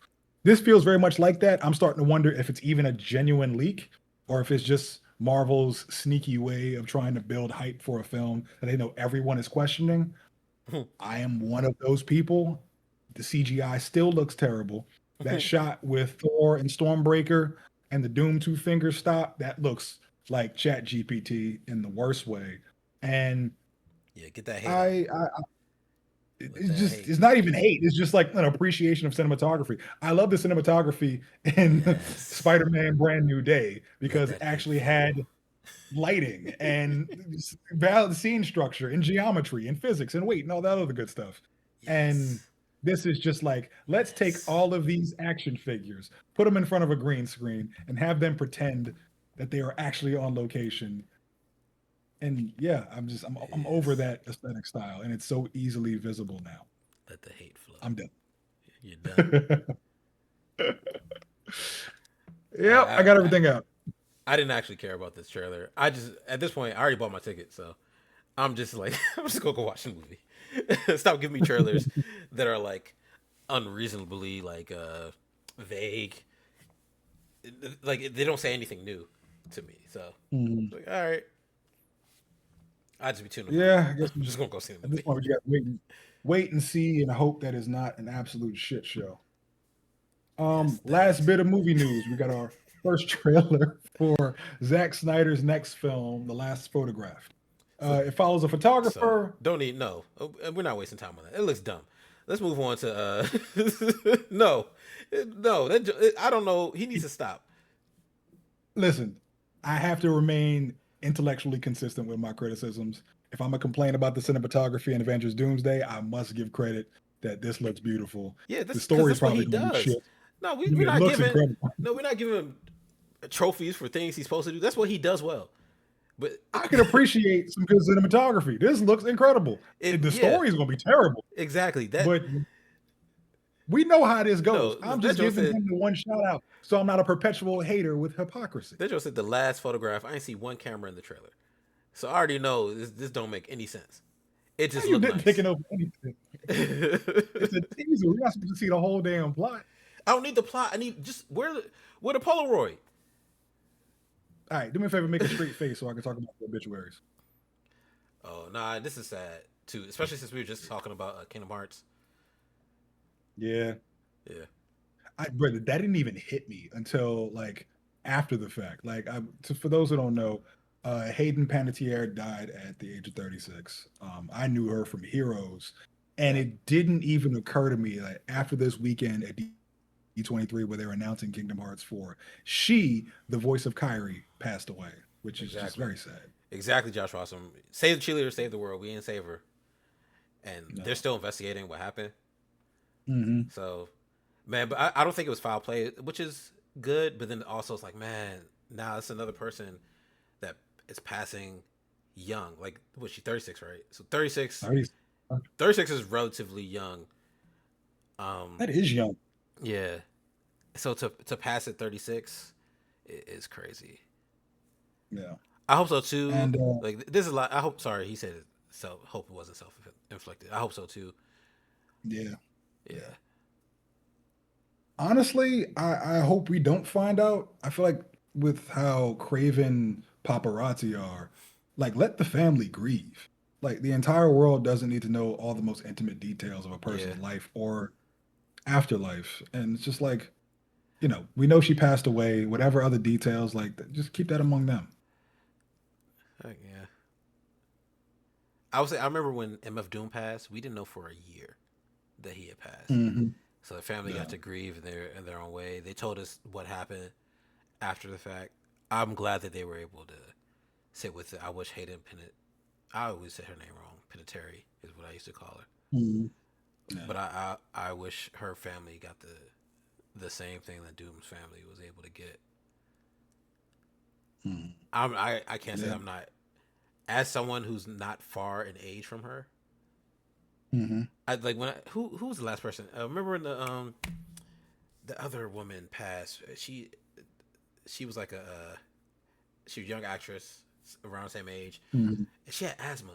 This feels very much like that. I'm starting to wonder if it's even a genuine leak or if it's just Marvel's sneaky way of trying to build hype for a film that they know everyone is questioning. I am one of those people. The CGI still looks terrible. That shot with Thor and Stormbreaker and the Doom two finger stop, that looks like Chat GPT in the worst way. And Yeah, get that hate out. I Let it's that just hate. it's not even hate. It's just like an appreciation of cinematography. I love the cinematography in Yes. Spider-Man Brand New Day Let because it that hate actually flow. had lighting and valid scene structure and geometry and physics and weight and all that other good stuff. And Yes. this is just like, let's take Yes. all of these action figures, put them in front of a green screen, and have them pretend that they are actually on location. And yeah, I'm over Yes. that aesthetic style, and it's so easily visible now. Let the hate flow. I'm done. You're done. Yep, I I, got I everything out. I didn't actually care about this trailer. I just at this point I already bought my ticket, so I'm just like I'm just gonna go watch the movie. Stop giving me trailers that are like unreasonably like vague. Like they don't say anything new to me. So Mhm. like all right, I just be tuning them out. Yeah, I guess I'm just gonna go see the at this movie. point we just got to wait and see, and hope that is not an absolute shit show. Yes, Last that. bit of movie news. We got our first trailer for Zack Snyder's next film, The Last Photograph. So It follows a so photographer. don't need no. We're not wasting time on that. It looks dumb. Let's move on to no, no. I don't know. He needs to stop. Listen, I have to remain intellectually consistent with my criticisms. If I'm gonna complain about the cinematography in Avengers Doomsday, I must give credit that this looks beautiful. Yeah, The that's because story is that's what probably he going to be does. shit. No, But we're it not looks giving. incredible. No, we're not giving him trophies for things he's supposed to do. That's what he does well. But I can appreciate some good cinematography. This looks incredible. The yeah, story is going to be terrible, exactly. That but we know how this goes. no, I'm that just Joe giving said. him the one shout out, so I'm not a perpetual hater with hypocrisy. That Joe said the last photograph. I didn't see one camera in the trailer, so I already know this don't make any sense. It How just you looked didn't nice. picking up anything? It's a I teaser. We're not supposed to see the whole damn plot. don't need the plot. I need just where the Polaroid. All right, do me a favor, make a straight face so I can talk about the obituaries. Oh nah, this is sad too, especially since we were just talking about Kingdom Hearts. Yeah, Yeah, brother, that didn't even hit me until like after the fact. For those who don't know, Hayden Panettiere died at the age of 36. I knew her from Heroes, and yeah, it didn't even occur to me that after this weekend at D23, where they were announcing Kingdom Hearts 4, the voice of Kyrie, passed away, which is just exactly, very sad. exactly. Josh Rossum, save the cheerleader, save the world. We didn't save her, and they're No. still investigating what happened. Hmm. So, man, but I don't think it was foul play, which is good. But then also, it's like, man, now it's another person that is passing young. Like, was she 36, right? So 36, 36 is relatively young. Um, That is young. yeah. So to pass at 36 is crazy. Yeah. I hope so too. And Like this is like I hope. Sorry, he said it. So hope it wasn't self inflicted. I hope so too. yeah, yeah. Yeah, Honestly, I hope we don't find out. I feel like with how craven paparazzi are, like let the family grieve. Like the entire world doesn't need to know all the most intimate details of a yeah, person's life or afterlife. And it's just like, we know she passed away, whatever other details, just keep that among them. yeah. I was. I remember when MF Doom passed. We didn't know for a year that he had passed. Hmm. So the family got Yeah. to grieve in their own way. They told us what happened after the fact. I'm glad that they were able to sit with it. I wish Hayden Pennant. I always said her name wrong. Penitentiary is what I used to call her. Mhm. Yeah. But I wish her family got the same thing that Doom's family was able to get. Mhm. I can't say that Yeah. I'm not as someone who's not far in age from her. Hmm. I like when who was the last person? Remember when the other woman passed? She was like she was a young actress around the same age, Hmm. and she had asthma.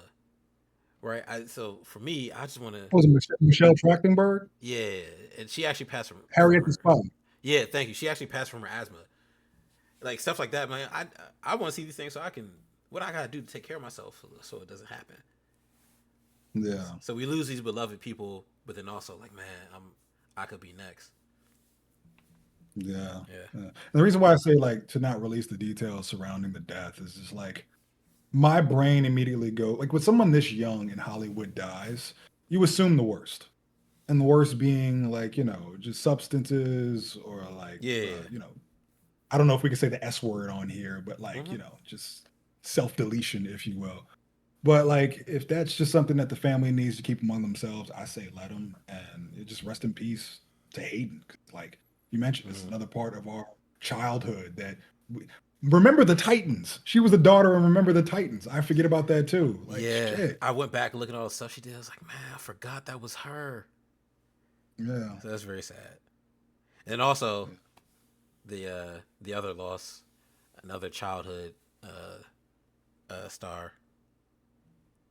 Right. So for me, I just want to Was it Michelle Trachtenberg? yeah, and she actually passed from Harriet the her. Spy. Yeah, thank you. She actually passed from her asthma. Like stuff like that, man. I want to see these things so I can what I gotta do to take care of myself so it doesn't happen. Yeah. So we lose these beloved people, but then also like, man, I could be next. Yeah. Yeah, Yeah. And the reason why I say like to not release the details surrounding the death is just like my brain immediately go like when someone this young in Hollywood dies, you assume the worst. And the worst being like, just substances or yeah, I don't know if we can say the S word on here, but mm-hmm. just self-deletion, if you will. But like if that's just something that the family needs to keep among themselves, I say let them and just rest in peace to Hayden. Like you mentioned, this is Mm-hmm. another part of our childhood that we, remember the Titans. She was the daughter and Remember the Titans. I forget about that too. Like Yeah. shit. I went back and looking at all the stuff she did. I was like, man, I forgot that was her. Yeah. So that's very sad. And also the other loss, another childhood star.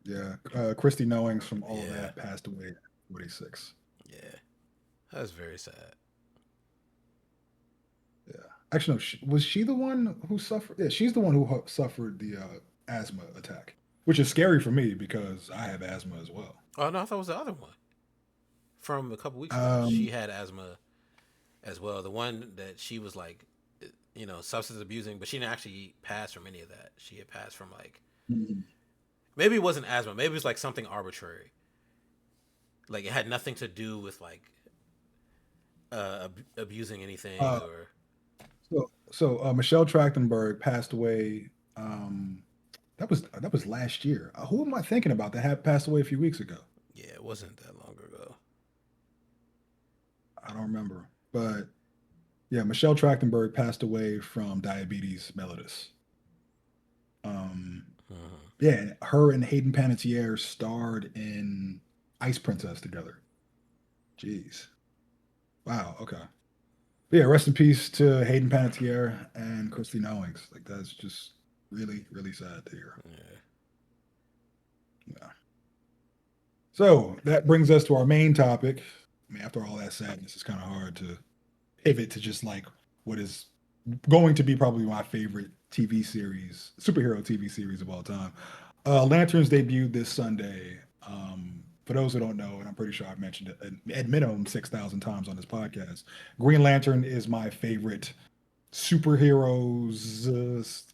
Yeah. Christy Knowings from all Yeah, that passed away at 46. yeah, that's very sad. Yeah. Actually, no, was she the one who suffered? Yeah, she's the one who suffered the asthma attack, which is scary for me because I have asthma as well. Oh no, I thought it was the other one from a couple weeks ago. She Um, had asthma as well. The one that she was like, substance abusing, but she didn't actually pass from any of that. She had passed from like mhm. maybe it wasn't asthma. Maybe it was like something arbitrary. Like it had nothing to do with like abusing anything uh, or so Michelle Trachtenberg passed away. That was last year. Who am I thinking about that had passed away a few weeks ago? yeah, it wasn't that long ago. I don't remember, but yeah, Michelle Trachtenberg passed away from diabetes mellitus. Um, Mm-hmm. yeah, and her and Hayden Panettiere starred in Ice Princess together. Jeez. Wow. Okay. But yeah. Rest in peace to Hayden Panettiere and Christine Owings. Like that's just really, really sad to hear. Yeah. Yeah. So that brings us to our main topic. I mean, after all that sadness, it's kind of hard to pivot to just like what is going to be probably my favorite TV series, superhero TV series of all time. Lanterns debuted this Sunday. For those who don't know, and I'm pretty sure I've mentioned it at minimum 6,000 times on this podcast, Green Lantern is my favorite superheroes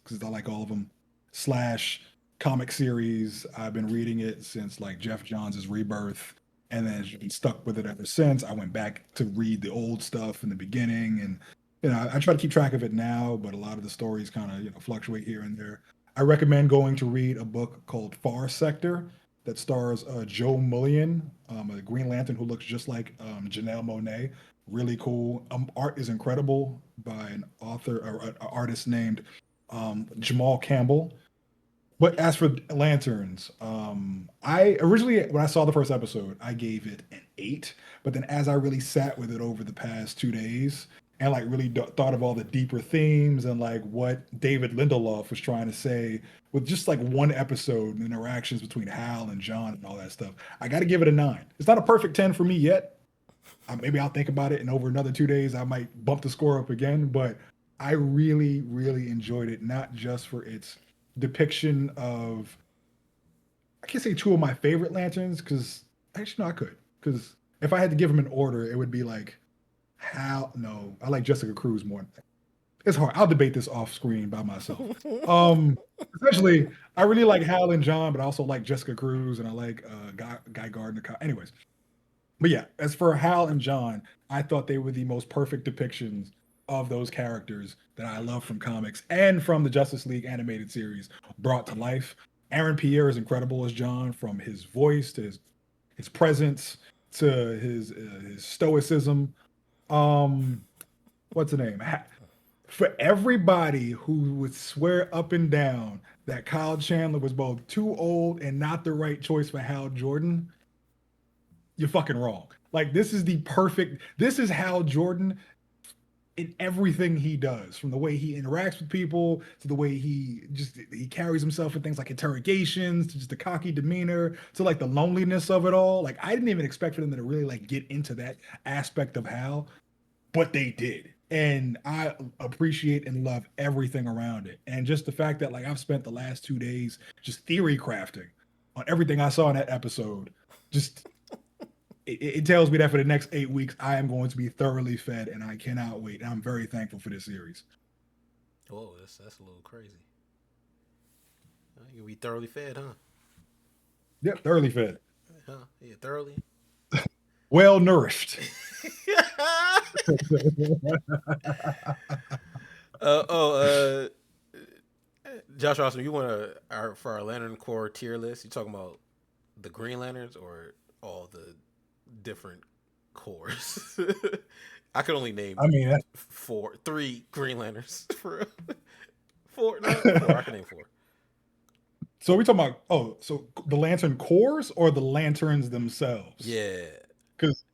because I like all of them slash comic series. I've been reading it since like Jeff Johns' Rebirth, and then been stuck with it ever since. I went back to read the old stuff in the beginning, and I try to keep track of it now, but a lot of the stories kind of fluctuate here and there. I recommend going to read a book called Far Sector that stars Joe Mullion, a Green Lantern who looks just like Janelle Monáe. Really cool. Art is incredible by an author or an artist named Jamal Campbell. But as for Lanterns, I originally, when I saw the first episode, I gave it an 8. But then as I really sat with it over the past 2 days and like really thought of all the deeper themes and like what David Lindelof was trying to say with just like one episode and interactions between Hal and John and all that stuff, I got to give it a 9. It's not a perfect 10 for me yet. Maybe I'll think about it, and over another 2 days, I might bump the score up again. But I really, really enjoyed it, not just for its depiction of, I can't say two of my favorite lanterns, because actually, no, I could. Because if I had to give them an order, it would be like, Hal, no, I like Jessica Cruz more. It's hard. I'll debate this off screen by myself. Um, Especially, I really like Hal and John, but I also like Jessica Cruz, and I like Guy Gardner. Anyways, but yeah, as for Hal and John, I thought they were the most perfect depictions of those characters that I love from comics and from the Justice League animated series brought to life. Aaron Pierre is incredible as John, from his voice to his presence to his stoicism. Um, what's the name? For everybody who would swear up and down that Kyle Chandler was both too old and not the right choice for Hal Jordan, you're fucking wrong. Like this is Hal Jordan in everything he does, from the way he interacts with people to the way he carries himself in things like interrogations, to just the cocky demeanor, to like the loneliness of it all. Like I didn't even expect for them to really like get into that aspect of Hal, but they did. And I appreciate and love everything around it. And just the fact that like I've spent the last 2 days just theory crafting on everything I saw in that episode. Just it tells me that for the next 8 weeks, I am going to be thoroughly fed, and I cannot wait. And I'm very thankful for this series. Whoa, that's a little crazy. You'll be thoroughly fed, huh? Yep, thoroughly fed, Huh? Yeah, thoroughly. well nourished. Oh, Josh Austin, you want for our Lantern Corps tier list? You talking about the Green Lanterns or all the different cores? I could only name I mean, three Green Lanterns for four. No, four. I can name four. so we talking about so the lantern cores or the lanterns themselves? Yeah. Because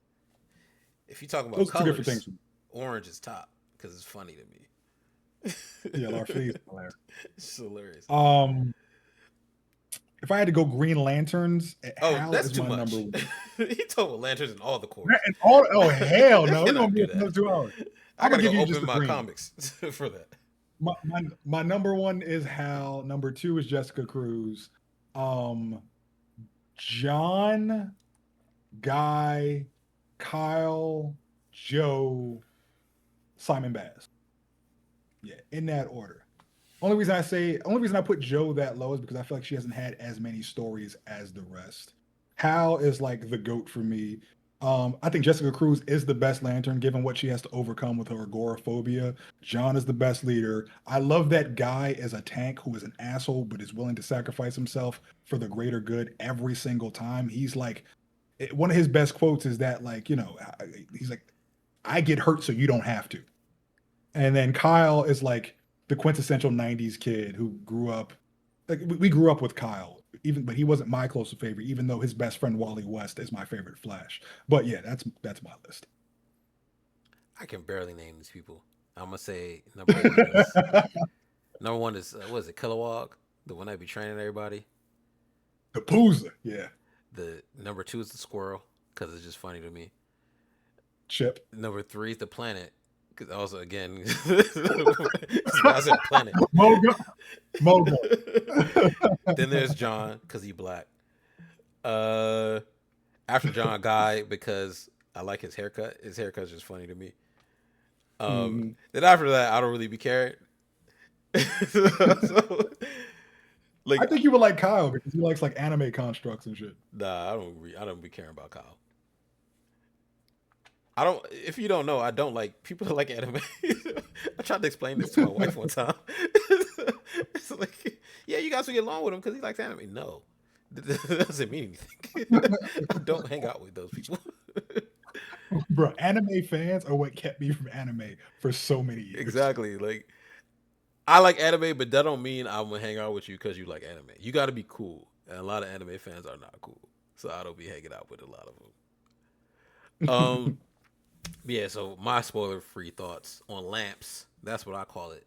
If you talk about those are two different colors, things. orange is top because it's funny to Yeah, me. Large Fleas is hilarious. It's hilarious. If I had to go Green Lanterns, Oh, Hal that's is too my much. number one. He talking about lanterns in all the cores. And all, oh hell I no, we're gonna cannot be do up another that. 2 hours. I I'm gonna gotta give go you just open the my green. comics for that. My number one is Hal. Number two is Jessica Cruz. Um, John, Guy, Kyle, Joe, Simon Baz. Yeah, in that order. Only reason I put Joe that low is because I feel like she hasn't had as many stories as the rest. Hal is like the goat for me. I think Jessica Cruz is the best Lantern, given what she has to overcome with her agoraphobia. John is the best leader. I love that Guy is a tank who is an asshole but is willing to sacrifice himself for the greater good every single time. He's like, one of his best quotes is that like he's like, I get hurt so you don't have to. And then Kyle is like the quintessential 90s kid who grew up, like we grew up with Kyle, but he wasn't my closest favorite, even though his best friend Wally West is my favorite Flash. But yeah, that's my list. I can barely name these people. I'm gonna say number one is what is it, Kilowog, the one that be training everybody. The Pooza, yeah. The number two is the squirrel because it's just funny to me. Chip. Number three is the planet Because also again, this guy's in Planet. Mogo, Mogo. Then there's John because he black. Uh, After John, Guy because I like his haircut. His haircut's just funny to me. Mhm. Then after that, I don't really be caring. So, I like, think you would like Kyle because he likes like anime constructs and shit. nah, I don't be caring about Kyle. I don't. If you don't know, I don't like people that like anime. I tried to explain this to my wife one time. It's like, yeah, you guys will get along with him because he likes anime. No, that doesn't mean anything. I don't hang out with those people. Bro, anime fans are what kept me from anime for so many years. Exactly. Like, I like anime, but that don't mean I'm gonna hang out with you because you like anime. You got to be cool, and a lot of anime fans are not cool, so I don't be hanging out with a lot of them. Yeah. So my spoiler-free thoughts on lamps. That's what I call it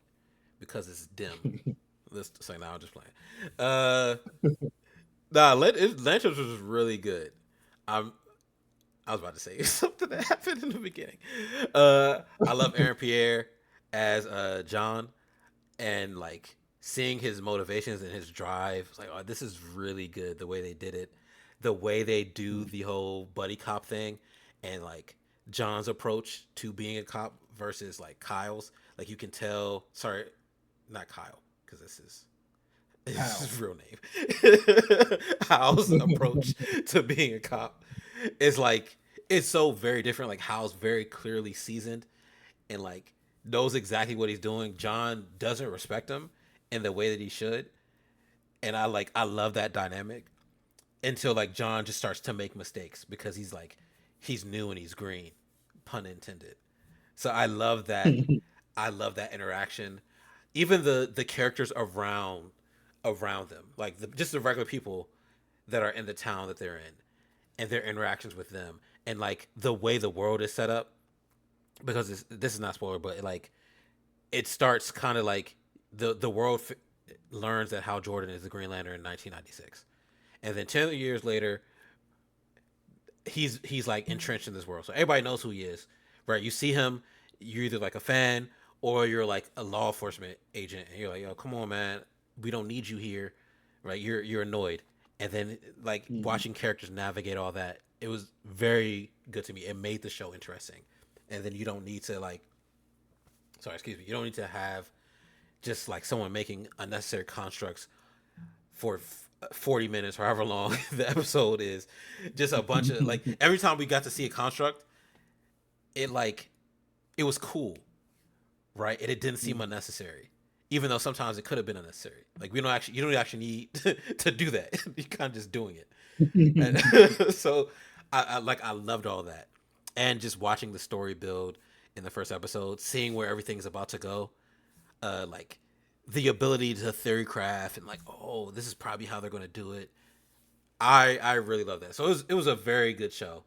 because it's dim. Let's say now I'm just playing. Uh, Lanterns was really good. I'm. I was about to say something that happened in the beginning. I love Aaron Pierre as John, and like seeing his motivations and his drive. It's like, oh, this is really good. The way they did it, the way they do the whole buddy cop thing, and like John's approach to being a cop versus like Kyle's. Like you can tell. Sorry, not Kyle, because this is How? his real name. Hal's approach to being a cop is like it's so very different. Like Hal's very clearly seasoned and like knows exactly what he's doing. John doesn't respect him in the way that he should, and I love that dynamic until like John just starts to make mistakes because he's new and he's green, pun intended. So I love that. I love that interaction. Even the characters around them, like just the regular people that are in the town that they're in, and their interactions with them, and like the way the world is set up. Because this is not spoiler, but like it starts kind of like the world learns that Hal Jordan is the Green Lantern in 1996, and then 10 years later, he's like entrenched in this world, so everybody knows who he is, right? You see him, you're either like a fan or you're like a law enforcement agent, and you're like, yo, come on, man, we don't need you here, right? You're annoyed, and then like Mhm. watching characters navigate all that, it was very good to me. It made the show interesting, and then you don't need to like, sorry, excuse me, you don't need to have just like someone making unnecessary constructs for 40 minutes, however long the episode is. Just a bunch of like every time we got to see a construct, it like it was cool, right? And it didn't seem unnecessary. Even though sometimes it could have been unnecessary. Like we don't actually you don't actually need to do that. You're kind of just doing it. And so I loved all that. And just watching the story build in the first episode, seeing where everything's about to go, like the ability to theory craft and like, oh, this is probably how they're gonna do it. I really love that. So it was a very good show.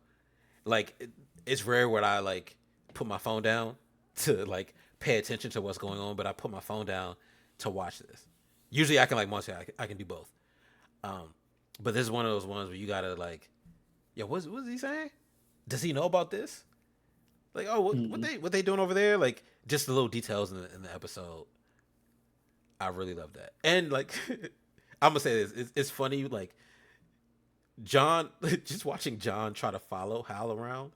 Like it's rare when I like put my phone down to like pay attention to what's going on, but I put my phone down to watch this. Usually I can like multi I can do both. Um, but this is one of those ones where you gotta like, yo, what's he saying? Does he know about this? Like, oh, what they doing over there? Like, just the little details in the episode. I really love that. And like, I'm gonna say this, it's funny. Like John, just watching John try to follow Hal around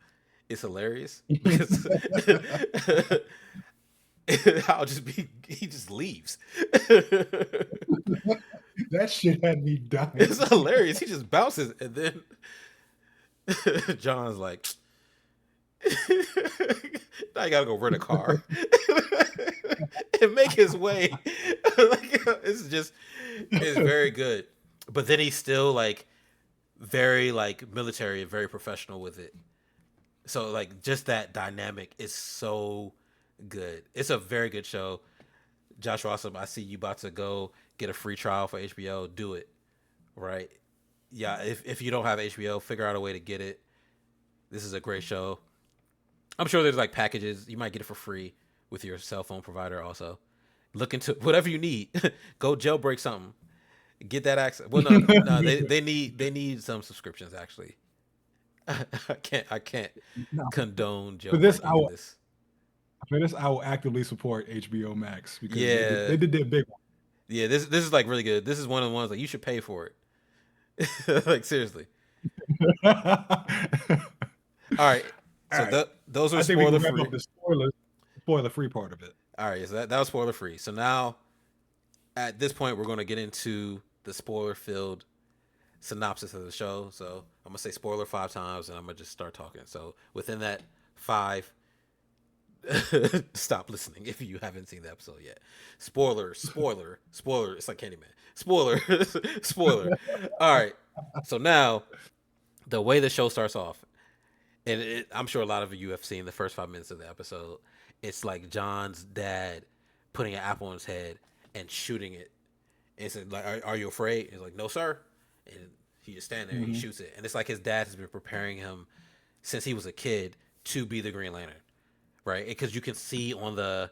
is hilarious because Hal just be he just leaves. That shit had me dying. It's hilarious. He just bounces and then John's like, now you gotta go rent a car and make his way. Like, it's very good. But then he's still like very like military and very professional with it. So like just that dynamic is so good. It's a very good show. Josh Rossum, I see you about to go get a free trial for HBO. Do it, right? Yeah, if you don't have HBO, figure out a way to get it. This is a great show. I'm sure there's like packages. You might get it for free with your cell phone provider also. Look into whatever you need. Go jailbreak something. Get that access. Well, no, they need some subscriptions actually. I can't No, condone for this, jailbreaking in this. For this, I will actively support HBO Max because they did Yeah, they did their big one. yeah. This is like really good. This is one of the ones like you should pay for it. Like seriously. All right. All So right, those are I think we spoiler can wrap free. up the spoiler free part of it. All right. So that was spoiler free. So now at this point we're going to get into the spoiler filled synopsis of the show. So I'm gonna say spoiler 5 times, and I'm gonna just start talking. So within that 5, stop listening if you haven't seen the episode yet. Spoiler, spoiler, spoiler. It's like Candyman. Spoiler, spoiler. All right. So now the way the show starts off, and I'm sure a lot of you have seen the first 5 minutes of the episode. It's like John's dad putting an apple on his head and shooting it. And it's like, are you afraid? He's like, no, sir. And he just stand there and he Hmm. shoots it. And it's like his dad has been preparing him since he was a kid to be the Green Lantern, right? Because you can see on the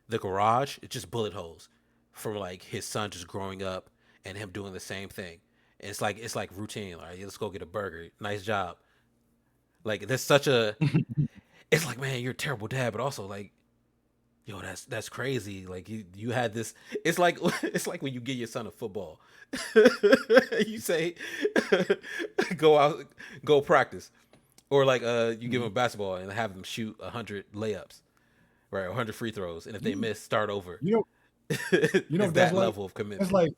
garage, it's just bullet holes from like his son just growing up and him doing the same thing. And it's like routine. Like, let's go get a burger. Nice job. Like there's such a. It's like, man, you're a terrible dad, but also like, yo, that's crazy. Like you had this. It's like it's like when you give your son a football. You say, go out, go practice, or like you give them a basketball and have them shoot 100 layups, right, 100 free throws, and if they You, miss, start over. you know, you know It's what that's that like? level of It's commitment. like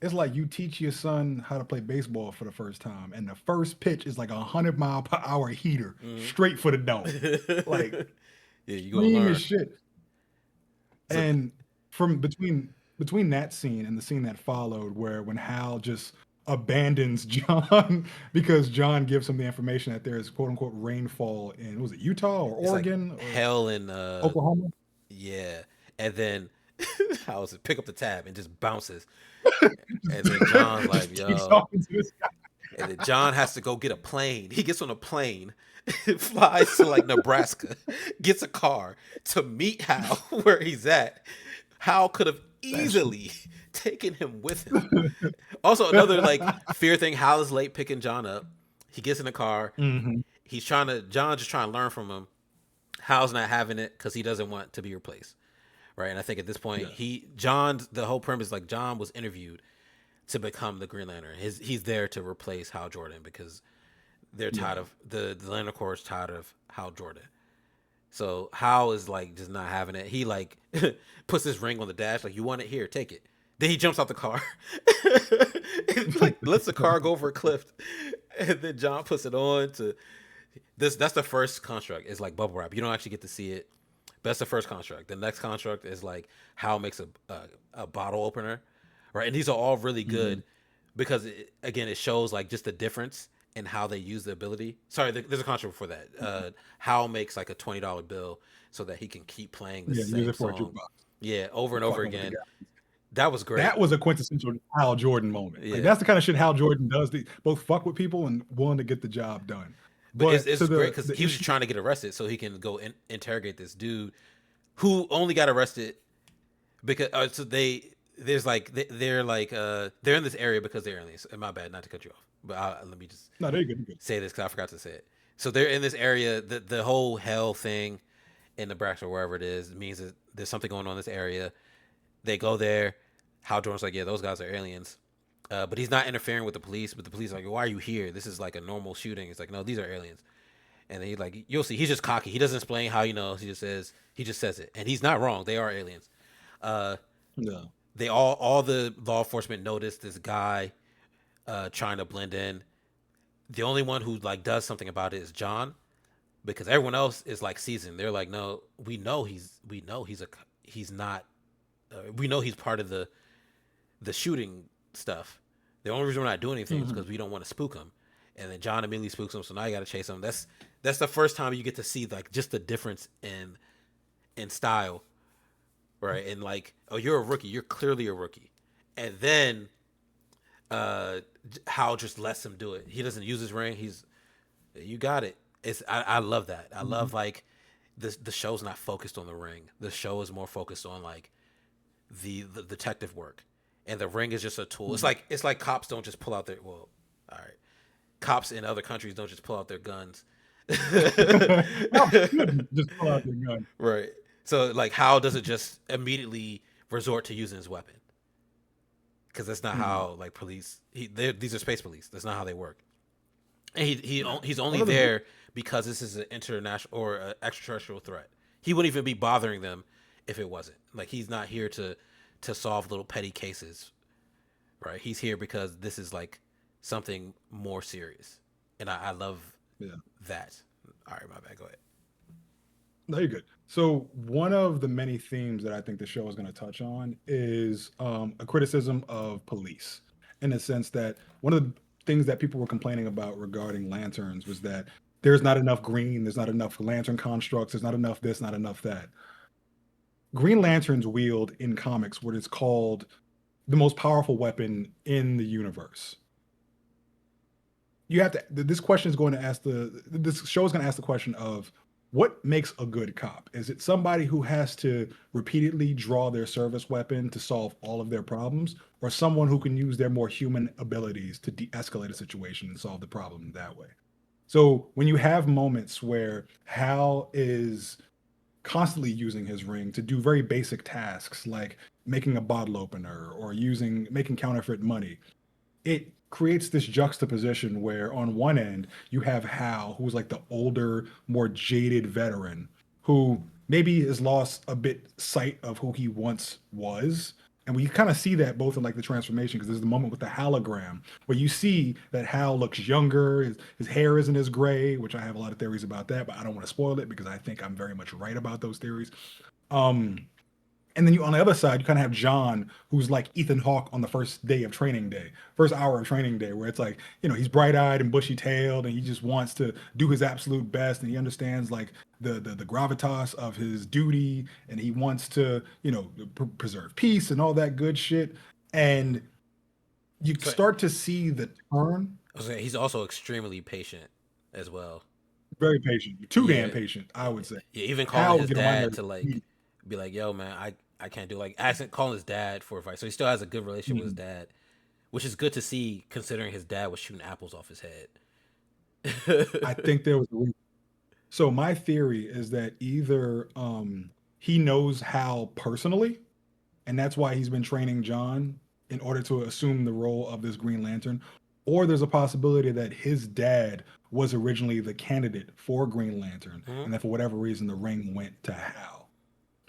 it's like you teach your son how to play baseball for the first time, and the first pitch is like 100 mile per hour heater Hmm. straight for the dome, like Yeah, you gonna cream as learn. shit. So And from between that scene and the scene that followed, where when Hal just abandons John because John gives him the information that there is quote unquote rainfall in, was it Utah or it's like Oregon or hell and Oklahoma? yeah, and then how is it? Pick up the tab and just bounces, and then John's like, Just takes yo. off into the sky. And then John has to go get a plane. He gets on a plane, flies to like Nebraska, gets a car to meet Hal where he's at. Hal could have That's easily taken him with him. Also, another like fear thing. Hal is late picking John up. He gets in the car. hmm John's just trying to learn from him. Hal's not having it because he doesn't want to be replaced, right? And I think at this point, Yeah, John's the whole premise like John was interviewed to become the Green Lantern. He's there to replace Hal Jordan because they're tired yeah. of the Lantern Corps is tired of Hal Jordan. So Hal is like just not having it. He like puts his ring on the dash, like you want it here, take it. Then he jumps out the car, and, like lets the car go over a cliff, and then John puts it on to this. That's the first construct. It's like bubble wrap. You don't actually get to see it. But that's the first construct. The next construct is like Hal makes a bottle opener, right? And these are all really hmm good because again, it shows like just the difference in how they use the ability. Sorry, there's a contract for that. Hal makes like a $20 bill so that he can keep playing the Yeah, use same it for a song, jukebox. yeah, over and over Fucking with the again. guy. That was great. That was a quintessential Hal Jordan moment. Like Yeah, that's the kind of shit Hal Jordan does. Both fuck with people and willing to get the job done. but But it's to great the because the he was just issue, trying to get arrested so he can go interrogate this dude who only got arrested because so there's like they're like they're in this area because they're aliens. And my bad, not to cut you off, but let me just no, they're good. They're good. say this because I forgot to say it. So they're in this area. The whole hell thing in Nebraska or wherever it is means that there's something going on in this area. They go there. Hal Jordan's like, yeah, those guys are aliens. But he's not interfering with the police. But the police are like, why are you here? This is like a normal shooting. It's like, no, these are aliens. And then he's like, you'll see. He's just cocky. He doesn't explain how he knows. He just says it, and he's not wrong. They are aliens. Uh, No. they all the law enforcement notice this guy trying to blend in. The only one who like does something about it is John, because everyone else is like seasoned. They're like, no, we know he's not. We know he's part of the shooting stuff. The only reason we're not doing anything is hmm because we don't want to spook him. And then John immediately spooks him, so now you got to chase him. That's the first time you get to see like just the difference in style, right? And like, oh, you're a rookie. You're clearly a rookie. And then uh Hal just lets him do it. He doesn't use his ring. You got it. I love that. I hmm love like the show's not focused on the ring. The show is more focused on like the detective work. And the ring is just a tool. hmm It's like cops don't just pull out their well, all right. Cops in other countries don't just pull out their guns Cops shouldn't just pull out their gun. Right. So like, how does it just immediately resort to using his weapon? Because that's not Mhm. how like police. These are space police. That's not how they work. And Yeah. he's One only of the there because this is an international or extraterrestrial threat. He wouldn't even be bothering them if it wasn't. Like he's not here to solve little petty cases, right? He's here because this is like something more serious, and I love yeah. that. All right, my bad. Go ahead. No, you're good. So one of the many themes that I think the show is going to touch on is a criticism of police, in the sense that one of the things that people were complaining about regarding lanterns was that there's not enough green, there's not enough lantern constructs, there's not enough this, not enough that. Green Lanterns wield in comics what is called the most powerful weapon in the universe. You have to, this question is going to ask this show is going to ask the question of what makes a good cop. Is it somebody who has to repeatedly draw their service weapon to solve all of their problems, or someone who can use their more human abilities to de-escalate a situation and solve the problem that way? So when you have moments where Hal is constantly using his ring to do very basic tasks like making a bottle opener or using making counterfeit money, it creates this juxtaposition where on one end you have Hal, who's like the older, more jaded veteran, who maybe has lost a bit sight of who he once was. And we kind of see that both in like the transformation, because there's the moment with the hologram where you see that Hal looks younger, his hair isn't as gray, which I have a lot of theories about that, but I don't want to spoil it because I think I'm very much right about those theories. Um, and then you on the other side, you kind of have John, who's like Ethan Hawke on the first day of training day, first hour of training day, where it's like, he's bright eyed and bushy tailed, and he just wants to do his absolute best, and he understands like the gravitas of his duty, and he wants to, preserve peace and all that good shit. And you So start to see the turn. I was saying, he's also extremely patient as well. Very patient, too damn Yeah, patient, I would say. yeah. Even calling Hal would his get on my dad nerves. to like be like, "Yo, man, I can't do like asking calling his dad for advice." So he still has a good relationship with his Mhm. dad, which is good to see considering his dad was shooting apples off his head. I think there was a reason. So my theory is that either he knows Hal personally, and that's why he's been training John in order to assume the role of this Green Lantern, or there's a possibility that his dad was originally the candidate for Green Lantern, Mhm. and that for whatever reason the ring went to Hal.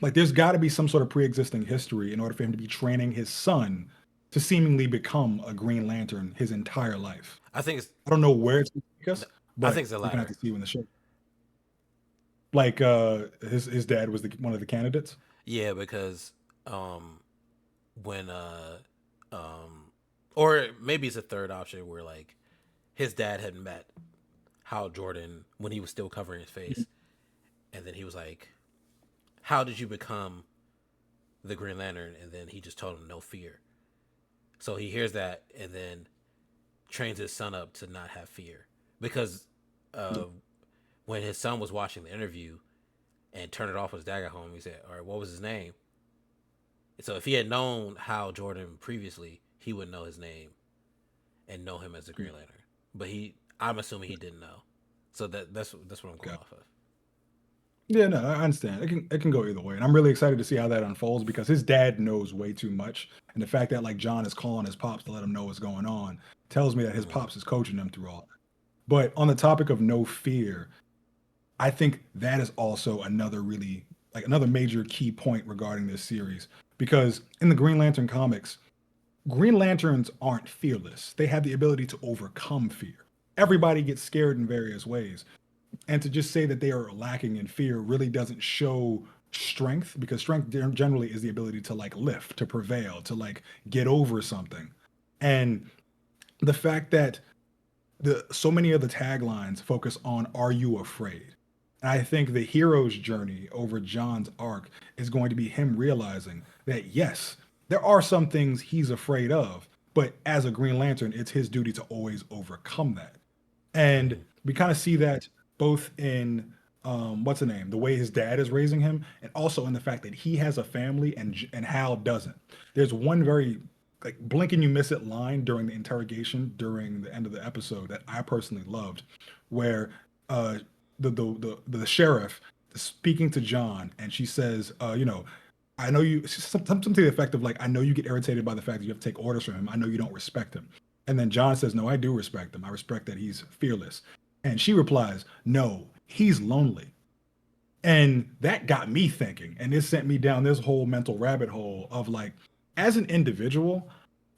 Like there's got to be some sort of pre-existing history in order for him to be training his son to seemingly become a Green Lantern his entire life. I think it's I don't know where it's going to take us, I but think it's the we're gonna have latter. to see when the show. Like his dad was one of the candidates. Yeah, because um when or maybe it's a third option where like his dad had met Hal Jordan when he was still covering his face, and then he was like, "How did you become the Green Lantern?" And then he just told him, "No fear." So he hears that and then trains his son up to not have fear because uh, when his son was watching the interview and turned it off when his dad got home, he said, "All right, what was his name?" So if he had known Hal Jordan previously, he would know his name and know him as the Green Lantern. But I'm assuming he didn't know. So that's what I'm going Okay. off of. Yeah, no, I understand. It can go either way, and I'm really excited to see how that unfolds because his dad knows way too much, and the fact that like John is calling his pops to let him know what's going on tells me that his Mm-hmm. pops is coaching him through all that. But on the topic of no fear, I think that is also another really like another major key point regarding this series because in the Green Lantern comics, Green Lanterns aren't fearless. They have the ability to overcome fear. Mm-hmm. Everybody gets scared in various ways. And to just say that they are lacking in fear really doesn't show strength, because strength generally is the ability to like lift, to prevail, to like get over something. And the fact that the so many of the taglines focus on "Are you afraid?" And I think the hero's journey over John's arc is going to be him realizing that yes, there are some things he's afraid of, but as a Green Lantern, it's his duty to always overcome that. And Mm-hmm. we kind of see that both in what's the name, the way his dad is raising him, and also in the fact that he has a family and Hal doesn't. There's one very like blink and you miss it line during the interrogation during the end of the episode that I personally loved, where uh, the sheriff speaking to John, and she says, I know you something to the effect of like, I know you get irritated by the fact that you have to take orders from him. I know you don't respect him. And then John says, no, I do respect him. I respect that he's fearless. And she replies, no, he's lonely. And that got me thinking, and it sent me down this whole mental rabbit hole of like, as an individual,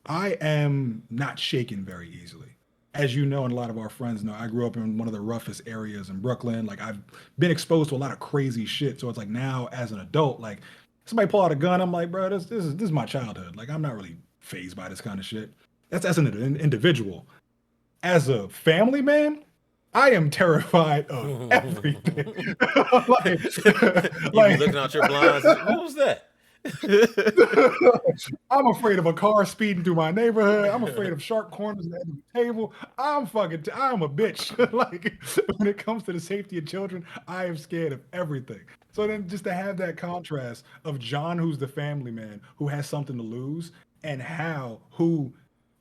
I am not shaken very easily. As you know, and a lot of our friends know, I grew up in one of the roughest areas in Brooklyn. Like I've been exposed to a lot of crazy shit. So it's like now as an adult, like somebody pull out a gun, I'm like, bro, this is my childhood. Like I'm not really phased by this kind of shit. That's as an individual. As a family man, I am terrified of everything. like, You be like looking out your blinds. What was that? I'm afraid of a car speeding through my neighborhood. I'm afraid of sharp corners at the end of the table. I'm a bitch. Like when it comes to the safety of children, I am scared of everything. So then just to have that contrast of John, who's the family man, who has something to lose, and Hal, who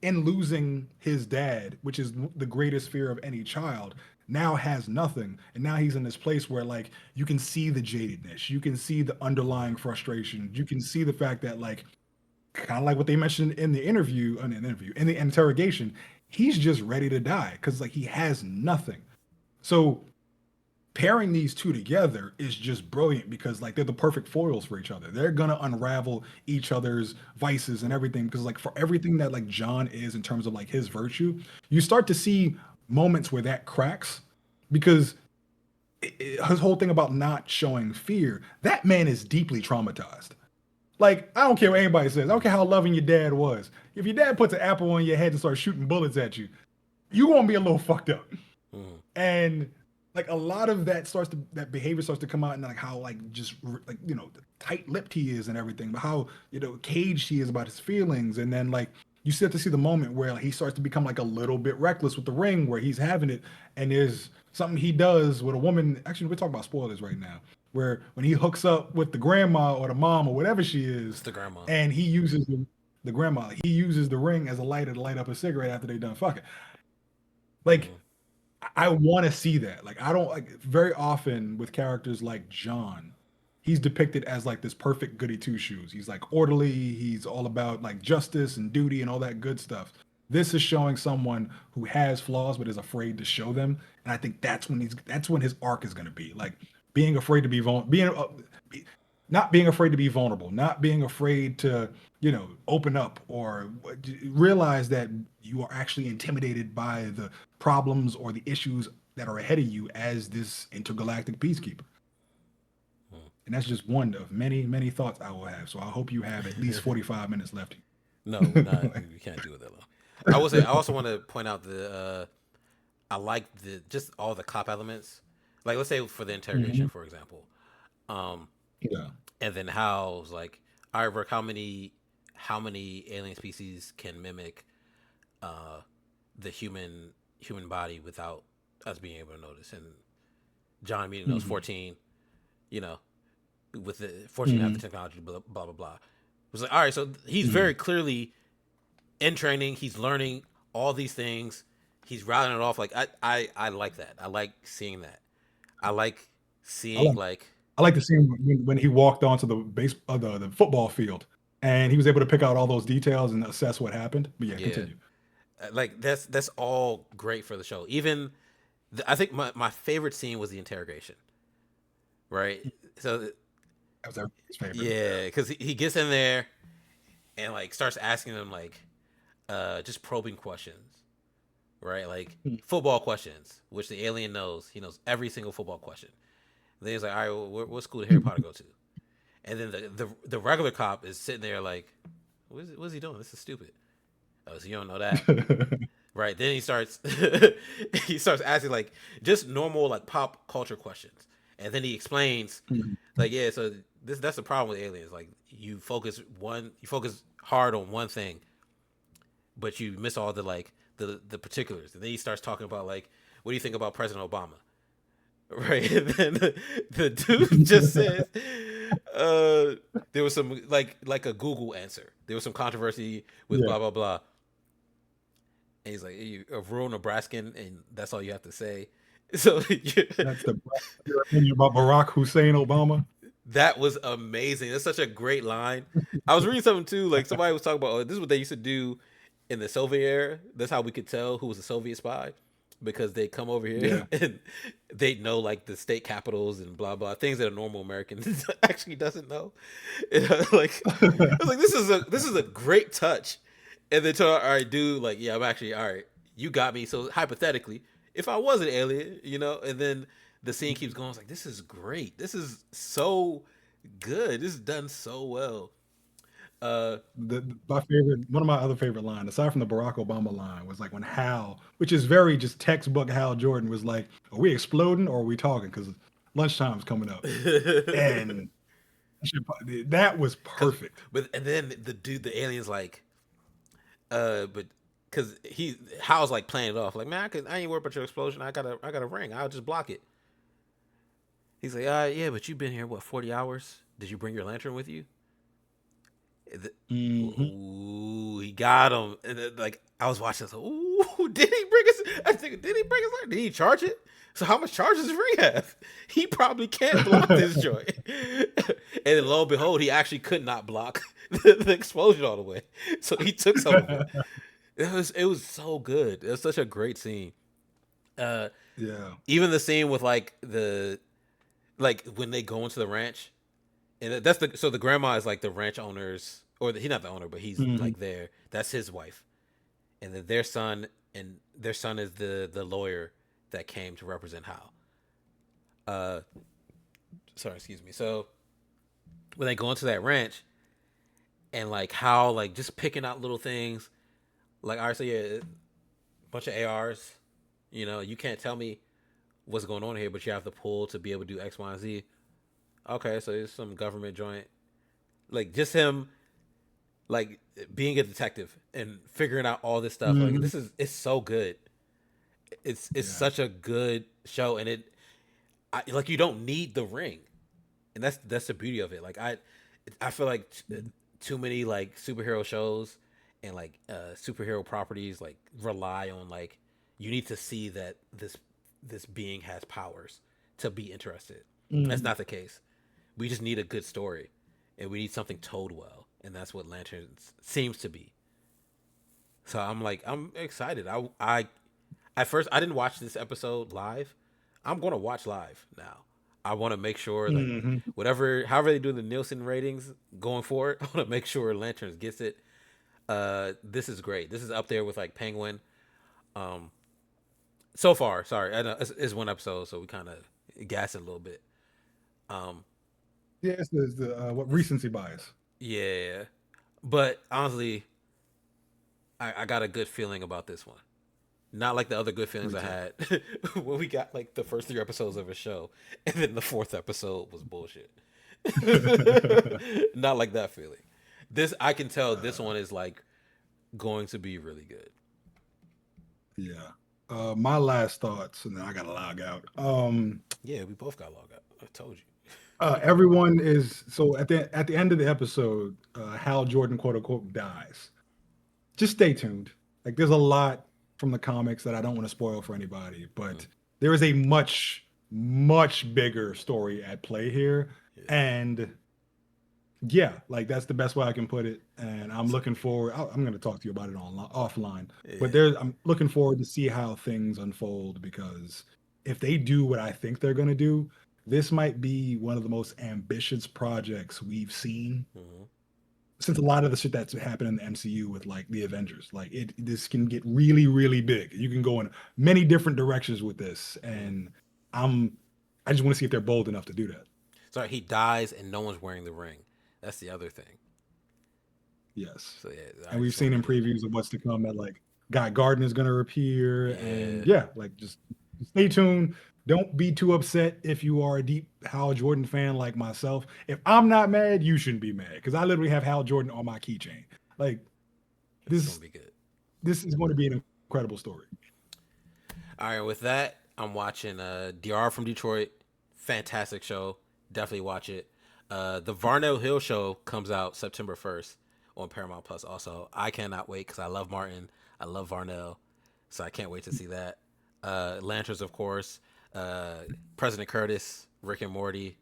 in losing his dad, which is the greatest fear of any child, now has nothing. And now he's in this place where like you can see the jadedness, you can see the underlying frustration, you can see the fact that like kind of like what they mentioned in the in the interrogation, he's just ready to die because like he has nothing. So pairing these two together is just brilliant because like they're the perfect foils for each other. They're gonna unravel each other's vices and everything because like for everything that like John is in terms of like his virtue, you start to see moments where that cracks because his whole thing about not showing fear, that man is deeply traumatized. Like, I don't care what anybody says. I don't care how loving your dad was. If your dad puts an apple on your head and starts shooting bullets at you, you gonna be a little fucked up. Mm. And like a lot of that behavior starts to come out and like how like just like tight-lipped he is and everything, but how caged he is about his feelings, and then like you start to see the moment where like, he starts to become like a little bit reckless with the ring, where he's having it, and there's something he does with a woman. Actually, we're talking about spoilers right now, where when he hooks up with the grandma or the mom or whatever she It's is, the grandma. and he uses the grandma, he uses the ring as a lighter to light up a cigarette after they done fucking. Like Mm. I want to see that. Like I don't like very often with characters like John, he's depicted as like this perfect goody two shoes. He's like orderly. He's all about like justice and duty and all that good stuff. This is showing someone who has flaws but is afraid to show them, and I think that's when his arc is going to be like being afraid to be not being afraid to be vulnerable, not being afraid to open up or realize that you are actually intimidated by the problems or the issues that are ahead of you as this intergalactic peacekeeper. And that's just one of many, many thoughts I will have. So I hope you have at least 45 minutes left. No, we're not. We can't do it that long. I will say. I also want to point out I like the just all the cop elements. Like let's say for the interrogation, Mhm. for example, um, Yeah. and then how like, all right, Rick, how many alien species can mimic uh, the human body without us being able to notice? And John meeting those Mhm. 14, you know, with the 14 have the Mhm. technology, blah blah blah. Blah. It was like, all right, so he's very Mhm. clearly in training. He's learning all these things. He's routing it off. Like I like that. I like seeing that. I like I seeing like like I like to see him when he walked onto the football field and he was able to pick out all those details and assess what happened. But yeah, yeah, continue. like that's all great for the show. Even I think my favorite scene was the interrogation. Right. So That was everybody's favorite. Yeah. yeah, because he gets in there and like starts asking them like just probing questions, right? Like football questions, which the alien knows. He knows every single football question. And then he's like, all right, well, what school did Harry Potter go to? And then the regular cop is sitting there like, what's he doing? This is stupid. Oh, so you don't know that, right? Then he starts he starts asking like just normal like pop culture questions, and then he explains like, yeah, so that's the problem with aliens. Like you focus hard on one thing, but you miss all the like the particulars. And then he starts talking about like, what do you think about President Obama? Right, and then the dude just says, uh, there was some like a Google answer. There was some controversy with Yeah. blah blah blah, and he's like, "You a rural Nebraskan, and that's all you have to say." So That's the your opinion about Barack Hussein Obama. that was amazing. That's such a great line. I was reading something too. Like somebody was talking about, oh, this is what they used to do in the Soviet era. That's how we could tell who was a Soviet spy because they come over here Yeah. and they know like the state capitals and blah blah things that a normal American actually doesn't know. And I was like, this is a great touch. And then tell, all right, dude, like, yeah, I'm actually all right. You got me. So hypothetically, if I was an alien, and then the scene keeps going. It's like, this is great. This is so good. This is done so well. Uh, My favorite, one of my other favorite lines, aside from the Barack Obama line, was like when Hal, which is very just textbook Hal Jordan, was like, "Are we exploding or are we talking?" Because lunchtime's coming up, and that was cause, perfect. but and then the alien's like, but because Hal's like playing it off, like, man, I ain't worried about your explosion. I got a ring. I'll just block it. He's like, yeah, but you've been here what 40 hours? Did you bring your lantern with you? Hmm. Ooh, he got him. And then, like I was watching this. Ooh, did he bring his? I think did he bring his? Did he charge it? So how much charge does Ring have? He probably can't block this joint. And then lo and behold, he actually could not block the explosion all the way. So he took some of it. It was so good. It was such a great scene. Uh, Yeah. Even the scene with like when they go into the ranch, and that's the grandma is like the ranch owner's, or he's not the owner, but he's Hmm. like there. That's his wife, and then their son is the lawyer that came to represent Hal. Uh, sorry, excuse me. So when they go into that ranch and like Hal like just picking out little things, like all right, so yeah, a bunch of ARs. You can't tell me what's going on here, but you have the pull to be able to do X, Y, and Z. Okay, so it's some government joint. Like just him like being a detective and figuring out all this stuff. Like Hmm. it's so good. It's Yeah. such a good show, and like you don't need the ring, and that's the beauty of it. Like I feel like too many like superhero shows and like superhero properties like rely on like you need to see that this being has powers to be interested. That's Hmm. not the case. We just need a good story, and we need something told well, and that's what Lanterns seems to be. So I'm excited. I at first I didn't watch this episode live. I'm gonna watch live now. I want to make sure like Hmm. however they do the Nielsen ratings going forward, I want to make sure Lanterns gets it. This is great. This is up there with like Penguin. Um, so far, sorry, I know it's one episode, so we kind of gas it a little bit. Um, Yeah, it's the what this, recency bias. yeah, but honestly, I got a good feeling about this one. Not like the other good feelings Me I too. had when we got like the first three episodes of a show, and then the fourth episode was bullshit. Not like that feeling. This I can tell this uh, one is like going to be really good. yeah. My last thoughts, and then I gotta log out. Yeah, we both got logged out. I told you. Everyone is so at the end of the episode, Hal Jordan quote unquote dies. Just stay tuned. Like there's a lot from the comics that I don't want to spoil for anybody, Mm, but there is a much bigger story at play here, yeah. and yeah, like that's the best way I can put it. And I'm So, looking forward. I'm going to talk to you about it offline, but yeah. I'm looking forward to see how things unfold because if they do what I think they're going to do, this might be one of the most ambitious projects we've seen Hmm. since a lot of the shit that's happened in the MCU with like the Avengers. Like this can get really big. You can go in many different directions with this, Hmm. and I'm I just want to see if they're bold enough to do that. Sorry, he dies and no one's wearing the ring. That's the other thing. Yes. So yeah, And I we've just seen wanted in to get previews of what's to come that like Guy Garden is going to appear, and that. yeah, like just stay tuned. Don't be too upset if you are a deep Hal Jordan fan like myself. If I'm not mad, you shouldn't be mad because I literally have Hal Jordan on my keychain. Like It's gonna this, be good. this is going to be an incredible story. All right, with that, I'm watching DR from Detroit. Fantastic show. Definitely watch it. The Varnell Hill show comes out September 1st on Paramount Plus. Also, I cannot wait because I love Martin. I love Varnell, so I can't wait to see that. Lanterns, of course. uh, President Curtis, Rick and Morty.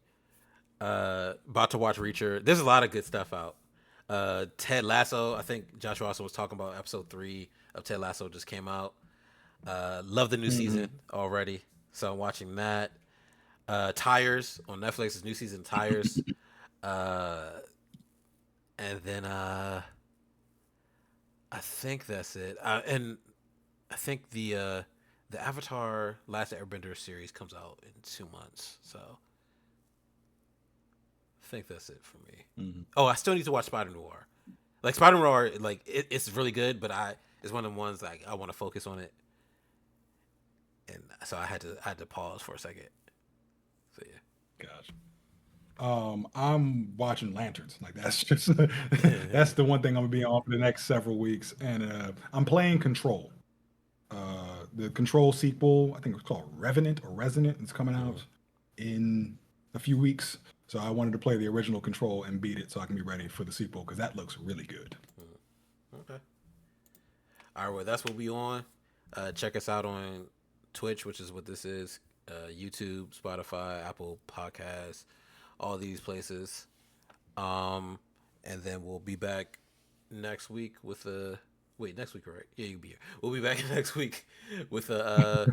About to watch Reacher. There's a lot of good stuff out. Ted Lasso. I think Joshua also was talking about episode 3 of Ted Lasso just came out. Love the new season already, so I'm watching that. Tires on Netflix is new season Tires. Uh, and then I think that's it. And I think the Avatar Last Airbender series comes out in 2 months, so I think that's it for me. Oh, I still need to watch Spider Noir. Like Spider Noir, like it's really good, but it's one of the ones like I want to focus on it, and so I had to pause for a second. So Gotcha. I'm watching Lanterns. Like that's just yeah. that's the one thing I'm gonna be on for the next several weeks, and I'm playing Control. The Control sequel, I think it's called Revenant or Resonant. It's coming Mhm. out in a few weeks. So I wanted to play the original Control and beat it so I can be ready for the sequel because that looks really good. Okay. All right. Well, that's what we on. Check us out on Twitch, which is what this is. YouTube, Spotify, Apple Podcasts, all these places. Um, and then we'll be back next week with a wait next week, right? Yeah, you'll be here. We'll be back next week with a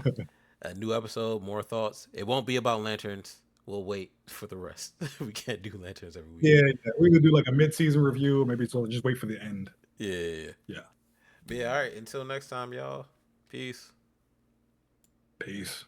new episode, more thoughts. It won't be about lanterns. We'll wait for the rest. We can't do lanterns every week. Yeah, we could do like a mid-season review, maybe so just wait for the end. Yeah, yeah, yeah. Yeah. But yeah, all right. Until next time, y'all. Peace. Peace.